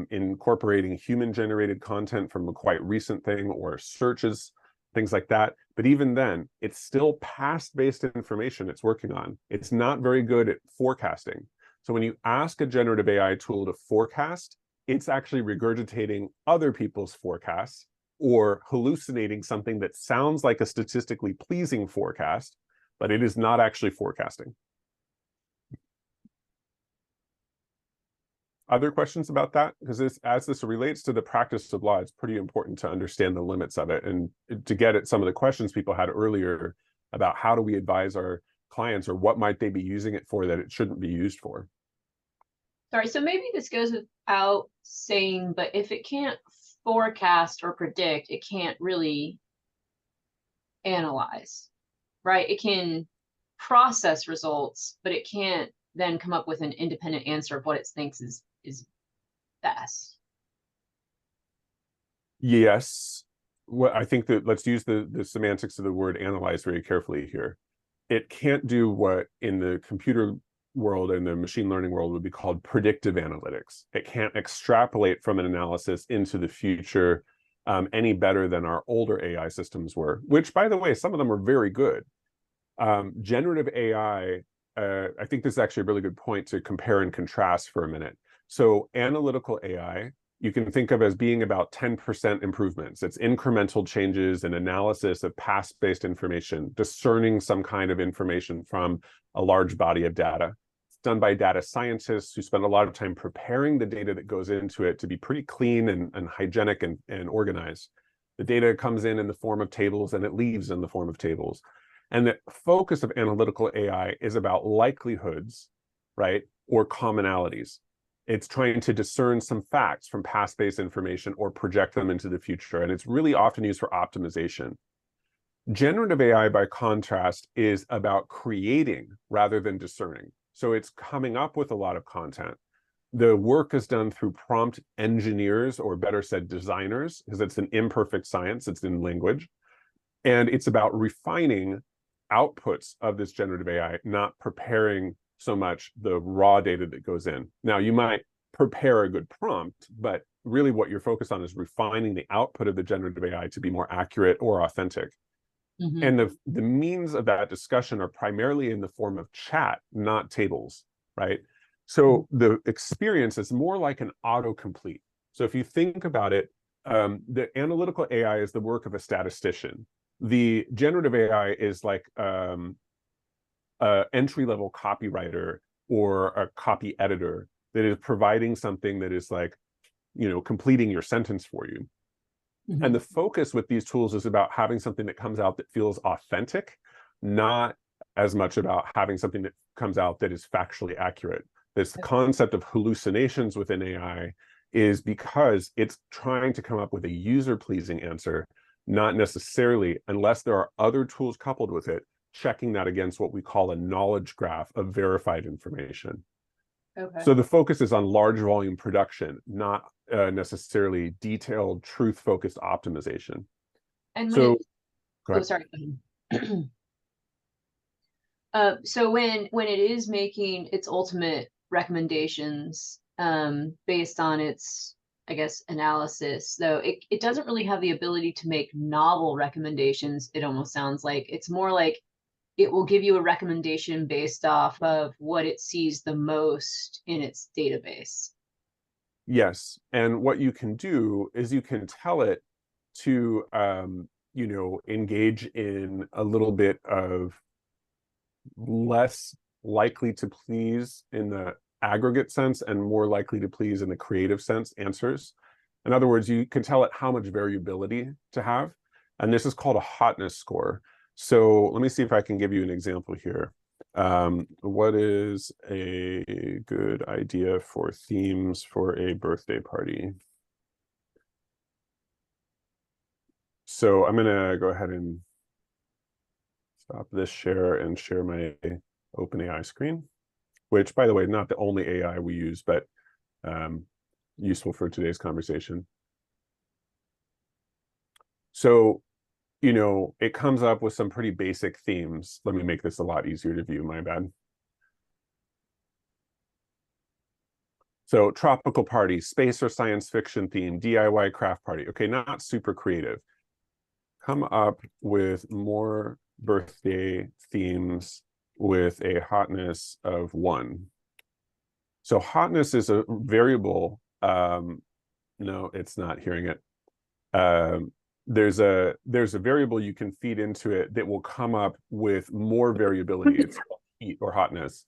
incorporating human-generated content from a quite recent thing, or searches, things like that. But even then, it's still past-based information it's working on. It's not very good at forecasting. So when you ask a generative AI tool to forecast, it's actually regurgitating other people's forecasts or hallucinating something that sounds like a statistically pleasing forecast, but it is not actually forecasting. Other questions about that? Because as this relates to the practice of law, it's pretty important to understand the limits of it, and to get at some of the questions people had earlier about how do we advise our clients, or what might they be using it for that it shouldn't be used for. Sorry, so maybe this goes without saying, but if it can't forecast or predict, it can't really analyze, right? It can process results, but it can't then come up with an independent answer of what it thinks is best. Yes. Well, I think that let's use the semantics of the word analyze very carefully here. It can't do what in the computer world and the machine learning world would be called predictive analytics. It can't extrapolate from an analysis into the future any better than our older AI systems were, which, by the way, some of them are very good. Generative AI, I think this is actually a really good point to compare and contrast for a minute. So analytical AI, you can think of as being about 10% improvements. It's incremental changes and analysis of past-based information, discerning some kind of information from a large body of data. It's done by data scientists who spend a lot of time preparing the data that goes into it to be pretty clean and hygienic and organized. The data comes in the form of tables, and it leaves in the form of tables. And the focus of analytical AI is about likelihoods, right, or commonalities. It's trying to discern some facts from past-based information or project them into the future. And it's really often used for optimization. Generative AI, by contrast, is about creating rather than discerning. So it's coming up with a lot of content. The work is done through prompt engineers, or better said, designers, because it's an imperfect science, it's in language. And it's about refining outputs of this generative AI, not preparing so much the raw data that goes in. Now, you might prepare a good prompt, but really what you're focused on is refining the output of the generative AI to be more accurate or authentic. Mm-hmm. And the means of that discussion are primarily in the form of chat, not tables, right? So the experience is more like an autocomplete. So if you think about it, the analytical AI is the work of a statistician. The generative AI is like entry-level copywriter or a copy editor that is providing something that is like, completing your sentence for you. Mm-hmm. And the focus with these tools is about having something that comes out that feels authentic, not as much about having something that comes out that is factually accurate. This concept of hallucinations within AI is because it's trying to come up with a user-pleasing answer, not necessarily, unless there are other tools coupled with it, checking that against what we call a knowledge graph of verified information. Okay. So the focus is on large volume production, not necessarily detailed, truth-focused optimization. And so, sorry. So when it is making its ultimate recommendations based on its, I guess, analysis, though, it doesn't really have the ability to make novel recommendations. It almost sounds like it's more like it will give you a recommendation based off of what it sees the most in its database. Yes, and what you can do is you can tell it to, engage in a little bit of less likely to please in the aggregate sense and more likely to please in the creative sense answers. In other words, you can tell it how much variability to have, and this is called a hotness score. So let me see if I can give you an example here. What is a good idea for themes for a birthday party? So I'm gonna go ahead and stop this share and share my OpenAI screen, which, by the way, not the only AI we use, but useful for today's conversation. So you know, it comes up with some pretty basic themes. Let me make this a lot easier to view, my bad. So tropical party, space or science fiction theme, DIY craft party. Okay, not super creative. Come up with more birthday themes with a hotness of 1. So hotness is a variable. No, it's not hearing it. There's a variable you can feed into it that will come up with more variability. It's called heat or hotness.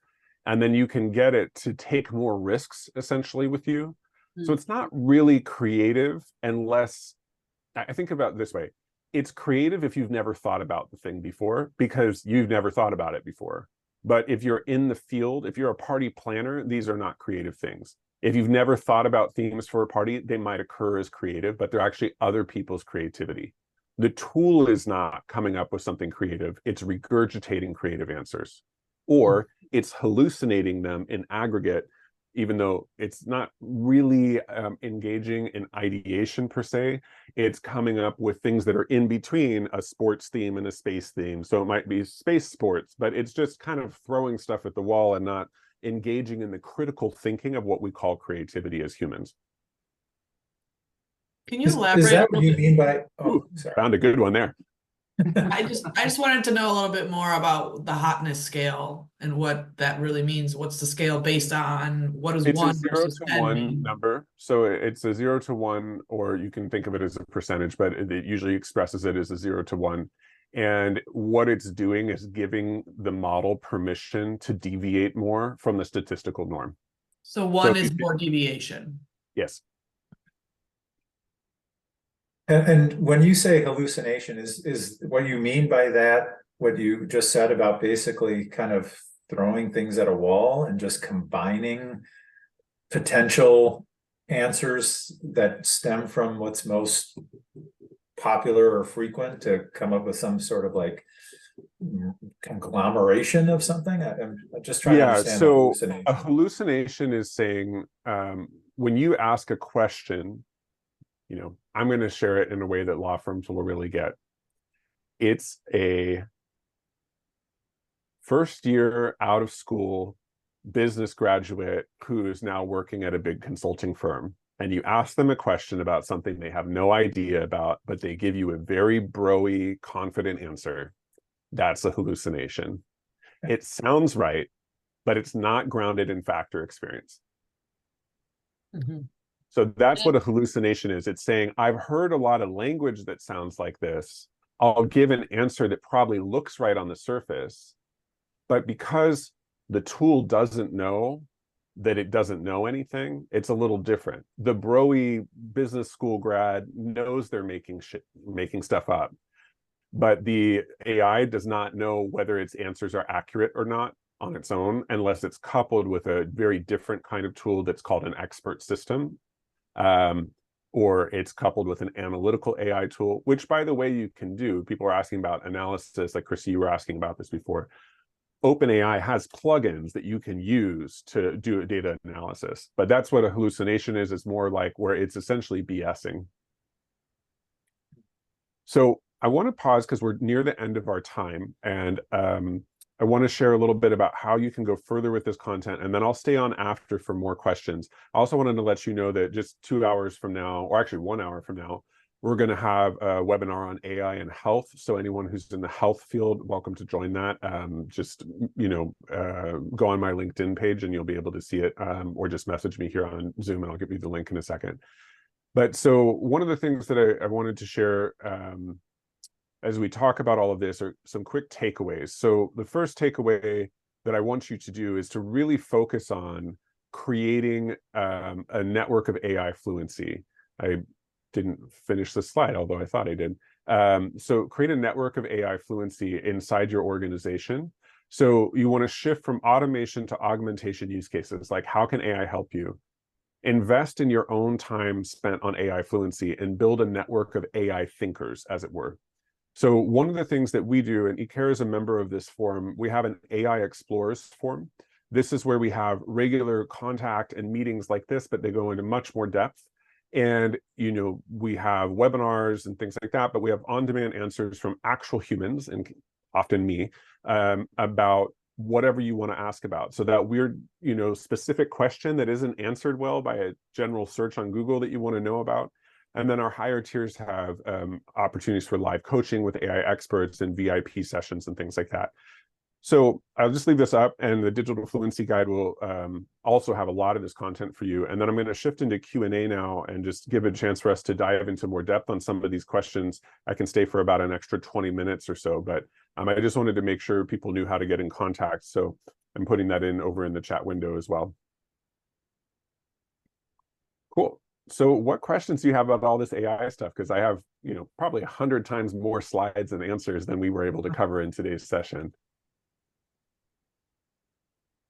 And then you can get it to take more risks essentially with you. So it's not really creative unless, I think about it this way. It's creative if you've never thought about the thing before, because you've never thought about it before. But if you're in the field, if you're a party planner, these are not creative things. If you've never thought about themes for a party, they might occur as creative, but they're actually other people's creativity. The tool is not coming up with something creative, it's regurgitating creative answers. Or it's hallucinating them in aggregate, even though it's not really engaging in ideation per se. It's coming up with things that are in between a sports theme and a space theme. So it might be space sports, but it's just kind of throwing stuff at the wall and not engaging in the critical thinking of what we call creativity as humans. Can you Is elaborate? that what you mean by? Oh, Ooh, sorry. found a good one there. I just wanted to know a little bit more about the hotness scale and what that really means. What's the scale based on? What is It's a 1 0 versus to 10 1 mean? number. So it's a 0 to 1, or you can think of it as a percentage, but it usually expresses it as a 0 to 1. And what it's doing is giving the model permission to deviate more from the statistical norm. So 1 is more deviation. Yes. And when you say hallucination, is what you mean by that what you just said about basically kind of throwing things at a wall and just combining potential answers that stem from what's most popular or frequent to come up with some sort of like conglomeration of something? I'm just trying to understand the hallucination. A hallucination is saying when you ask a question, you know, I'm going to share it in a way that law firms will really get. It's a first year out of school business graduate who is now working at a big consulting firm. And you ask them a question about something they have no idea about, but they give you a very broy, confident answer. That's a hallucination. It sounds right, but it's not grounded in fact or experience. So that's what a hallucination is. It's saying, I've heard a lot of language that sounds like this. I'll give an answer that probably looks right on the surface, but because the tool doesn't know that it doesn't know anything, it's a little different. The broy business school grad knows they're making stuff up, but the AI does not know whether its answers are accurate or not on its own, unless it's coupled with a very different kind of tool that's called an expert system. Or it's coupled with an analytical AI tool, which, by the way, you can do. People are asking about analysis, like Chrissy, you were asking about this before. OpenAI has plugins that you can use to do a data analysis, but that's what a hallucination is. It's more like where it's essentially BSing. So I want to pause because we're near the end of our time, and I want to share a little bit about how you can go further with this content, and then I'll stay on after for more questions. I also wanted to let you know that just 2 hours from now, or actually 1 hour from now, we're going to have a webinar on AI and health. So anyone who's in the health field, welcome to join that. Just, you know, go on my LinkedIn page and you'll be able to see it, or just message me here on Zoom and I'll give you the link in a second. But so one of the things that I wanted to share as we talk about all of this are some quick takeaways. So the first takeaway that I want you to do is to really focus on creating a network of AI fluency. I didn't finish the slide, although I thought I did. So create a network of AI fluency inside your organization. So you want to shift from automation to augmentation use cases, like how can AI help you? Invest in your own time spent on AI fluency and build a network of AI thinkers, as it were. So one of the things that we do, and Icare is a member of this forum, we have an AI Explorers forum. This is where we have regular contact and meetings like this, but they go into much more depth. And, we have webinars and things like that, but we have on-demand answers from actual humans, and often me, about whatever you want to ask about. So that weird, specific question that isn't answered well by a general search on Google that you want to know about. And then our higher tiers have opportunities for live coaching with AI experts and VIP sessions and things like that. So I'll just leave this up, and the Digital Fluency Guide will also have a lot of this content for you. And then I'm going to shift into Q&A now and just give a chance for us to dive into more depth on some of these questions. I can stay for about an extra 20 minutes or so, but I just wanted to make sure people knew how to get in contact. So I'm putting that in over in the chat window as well. Cool. So what questions do you have about all this AI stuff? Because I have, probably 100 times more slides and answers than we were able to cover in today's session.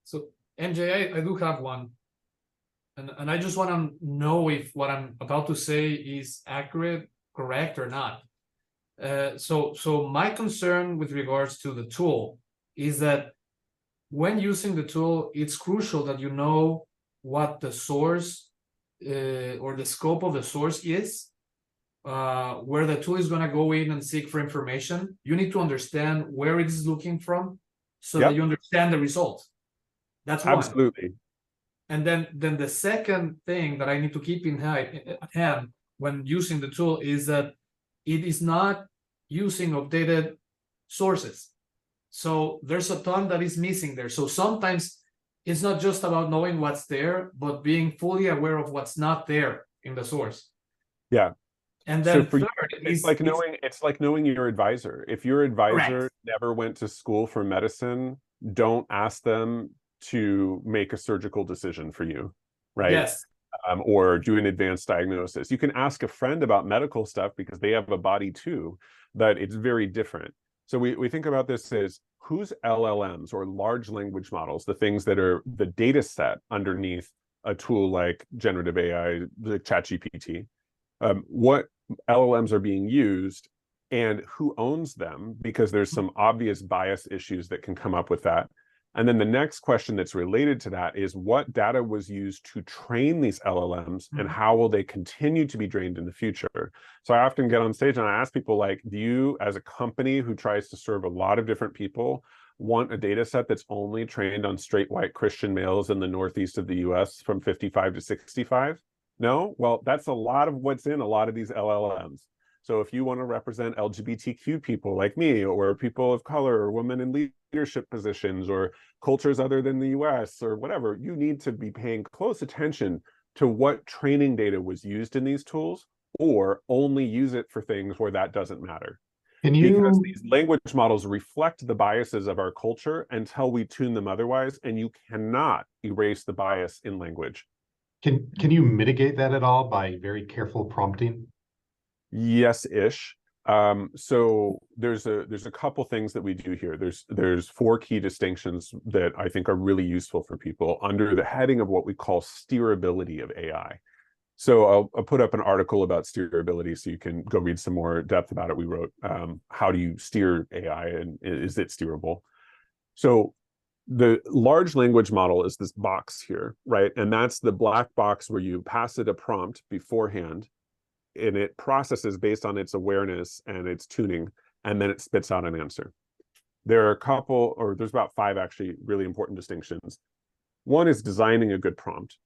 So NJ, I do have one, and I just want to know if what I'm about to say is accurate, correct, or not. So my concern with regards to the tool is that when using the tool, it's crucial that you know what the source or the scope of the source is, where the tool is going to go in and seek for information. You need to understand where it is looking from so that you understand the result. That's one. Absolutely. And then the second thing that I need to keep in hand when using the tool is that it is not using updated sources. So there's a ton that is missing there. So sometimes it's not just about knowing what's there, but being fully aware of what's not there in the source. Yeah. And then so third, it's like knowing your advisor. If your advisor never went to school for medicine, don't ask them to make a surgical decision for you, right? Yes. Or do an advanced diagnosis. You can ask a friend about medical stuff because they have a body too, but it's very different. So we think about this as whose LLMs or large language models, the things that are the data set underneath a tool like generative AI, like ChatGPT, what LLMs are being used and who owns them, because there's some obvious bias issues that can come up with that. And then the next question that's related to that is what data was used to train these LLMs and how will they continue to be trained in the future? So I often get on stage and I ask people like, do you, as a company who tries to serve a lot of different people, want a data set that's only trained on straight white Christian males in the Northeast of the US from 55 to 65? No? Well, that's a lot of what's in a lot of these LLMs. So if you want to represent LGBTQ people like me, or people of color, or women in leadership positions, or cultures other than the US, or whatever, you need to be paying close attention to what training data was used in these tools, or only use it for things where that doesn't matter. Because these language models reflect the biases of our culture until we tune them otherwise, and you cannot erase the bias in language. Can you mitigate that at all by very careful prompting? Yes-ish. So there's a couple things that we do here. There's 4 key distinctions that I think are really useful for people under the heading of what we call steerability of AI. So I'll put up an article about steerability so you can go read some more depth about it. We wrote, how do you steer AI and is it steerable? So the large language model is this box here, right? And that's the black box where you pass it a prompt beforehand, and it processes based on its awareness and its tuning, and then it spits out an answer. There are there's about 5 actually really important distinctions. One is designing a good prompt.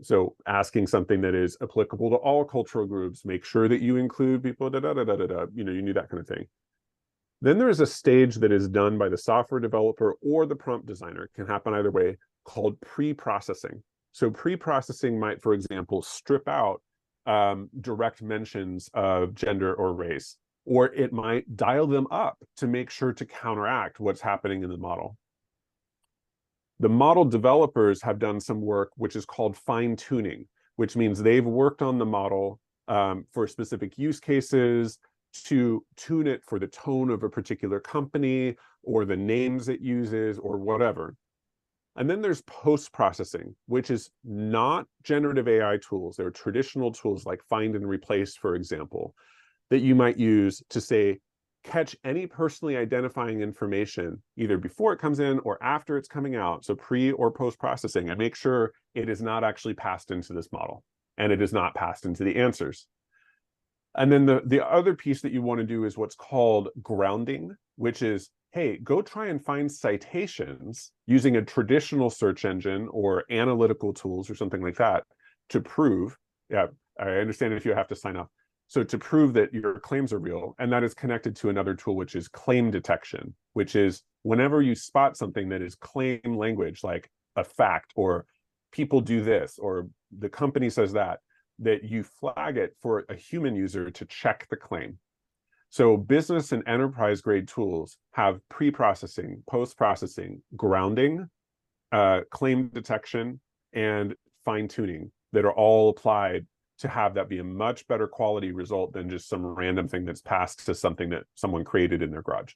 So asking something that is applicable to all cultural groups, make sure that you include people, you need that kind of thing. Then there is a stage that is done by the software developer or the prompt designer, it can happen either way, called pre-processing. So pre-processing might, for example, strip out direct mentions of gender or race, or it might dial them up to make sure to counteract what's happening in the model. The model developers have done some work which is called fine-tuning, which means they've worked on the model for specific use cases to tune it for the tone of a particular company or the names it uses or whatever. And then there's post-processing, which is not generative AI tools. They're traditional tools like find and replace, for example, that you might use to say, catch any personally identifying information either before it comes in or after it's coming out, so pre or post-processing, and make sure it is not actually passed into this model. and it is not passed into the answers. And then the other piece that you want to do is what's called grounding, which is, hey, go try and find citations using a traditional search engine or analytical tools or something like that to prove, yeah, I understand if you have to sign off. So to prove that your claims are real, and that is connected to another tool, which is claim detection, which is whenever you spot something that is claim language, like a fact, or people do this, or the company says that you flag it for a human user to check the claim. So business and enterprise grade tools have pre-processing, post-processing, grounding, claim detection, and fine-tuning that are all applied to have that be a much better quality result than just some random thing that's passed to something that someone created in their garage.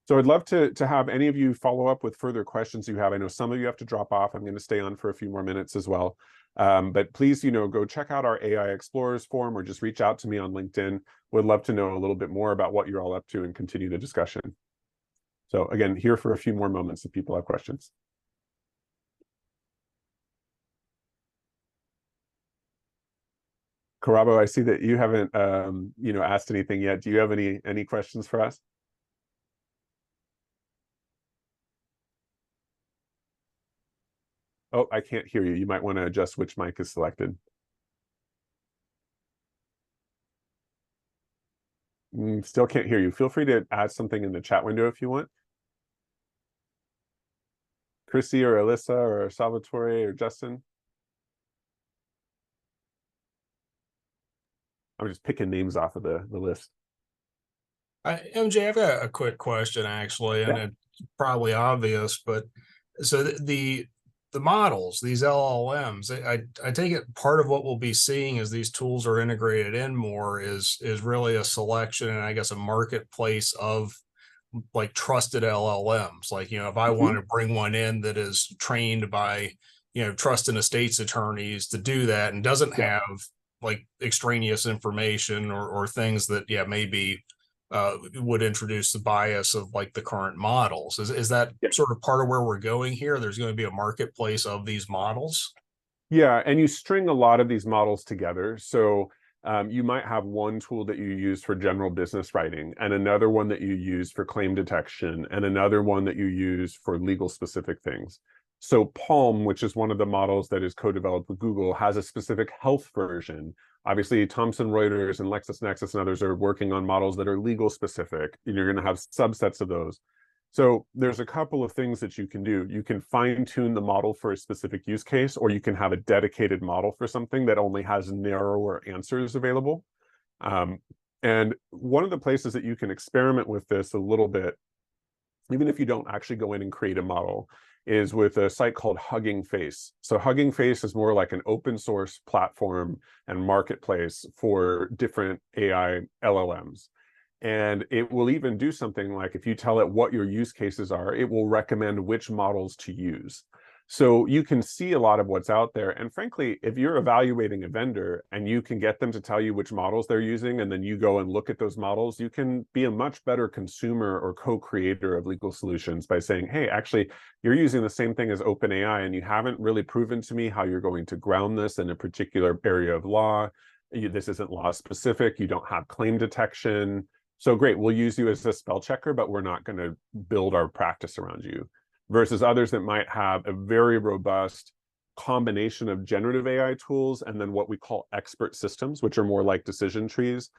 So I'd love to have any of you follow up with further questions you have. I know some of you have to drop off. I'm going to stay on for a few more minutes as well. But please, go check out our AI Explorers forum or just reach out to me on LinkedIn. Would love to know a little bit more about what you're all up to and continue the discussion. So again, here for a few more moments if people have questions. Karabo, I see that you haven't, asked anything yet. Do you have any questions for us? Oh, I can't hear you. You might want to adjust which mic is selected. Still can't hear you. Feel free to add something in the chat window if you want. Chrissy or Alyssa or Salvatore or Justin. I'm just picking names off of the list. MJ, I've got a quick question actually, and it's probably obvious, but so the models, these LLMs, I take it part of what we'll be seeing as these tools are integrated in more is really a selection and I guess a marketplace of like trusted LLMs. Like, if I want to bring one in that is trained by, trust and estates attorneys to do that and doesn't have like extraneous information or things that, maybe would introduce the bias of like the current models. Is that sort of part of where we're going here? There's going to be a marketplace of these models. Yeah, and you string a lot of these models together. So you might have one tool that you use for general business writing, and another one that you use for claim detection, and another one that you use for legal specific things. So Palm, which is one of the models that is co-developed with Google, has a specific health version. Obviously, Thomson Reuters and LexisNexis and others are working on models that are legal specific. And you're going to have subsets of those. So there's a couple of things that you can do. You can fine tune the model for a specific use case, or you can have a dedicated model for something that only has narrower answers available. And one of the places that you can experiment with this a little bit, even if you don't actually go in and create a model, is with a site called Hugging Face. So Hugging Face is more like an open source platform and marketplace for different AI LLMs. And it will even do something like if you tell it what your use cases are, it will recommend which models to use. So you can see a lot of what's out there. And frankly, if you're evaluating a vendor and you can get them to tell you which models they're using, and then you go and look at those models, you can be a much better consumer or co-creator of legal solutions by saying, hey, actually, you're using the same thing as OpenAI, and you haven't really proven to me how you're going to ground this in a particular area of law. This isn't law specific. You don't have claim detection. So great, we'll use you as a spell checker, but we're not going to build our practice around you. Versus others that might have a very robust combination of generative AI tools and then what we call expert systems, which are more like decision trees,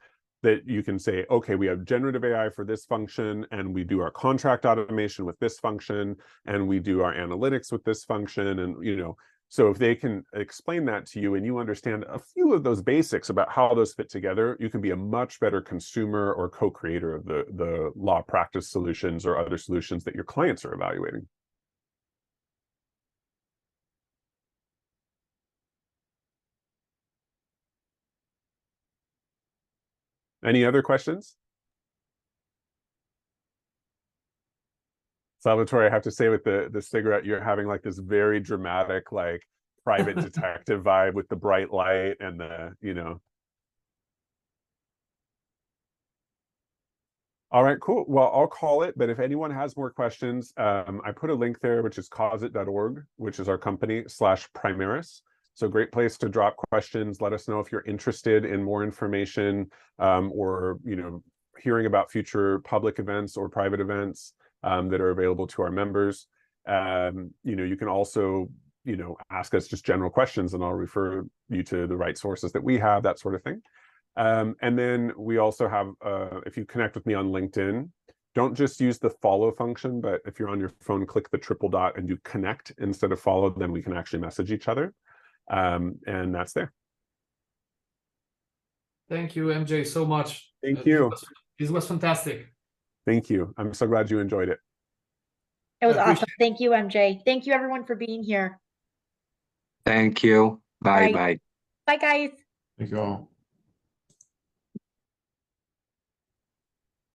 that you can say, okay, we have generative AI for this function, and we do our contract automation with this function, and we do our analytics with this function, and so if they can explain that to you and you understand a few of those basics about how those fit together, you can be a much better consumer or co-creator of the law practice solutions or other solutions that your clients are evaluating. Any other questions? Salvatore, I have to say with the cigarette, you're having like this very dramatic, like private detective vibe with the bright light and All right, cool. Well, I'll call it, but if anyone has more questions, I put a link there, which is causit.org, which is our company /Primaris. So great place to drop questions. Let us know if you're interested in more information, or hearing about future public events or private events that are available to our members. You can also ask us just general questions, and I'll refer you to the right sources that we have, that sort of thing. And then we also have, if you connect with me on LinkedIn, don't just use the follow function, but if you're on your phone, click the triple dot and do connect instead of follow, then we can actually message each other. And that's there. Thank you, MJ, so much. Thank you. This was fantastic. Thank you. I'm so glad you enjoyed it. It was I awesome. appreciate Thank you, MJ. Thank you, everyone, for being here. Thank you. Bye Right. bye. Bye, guys. Thank you all.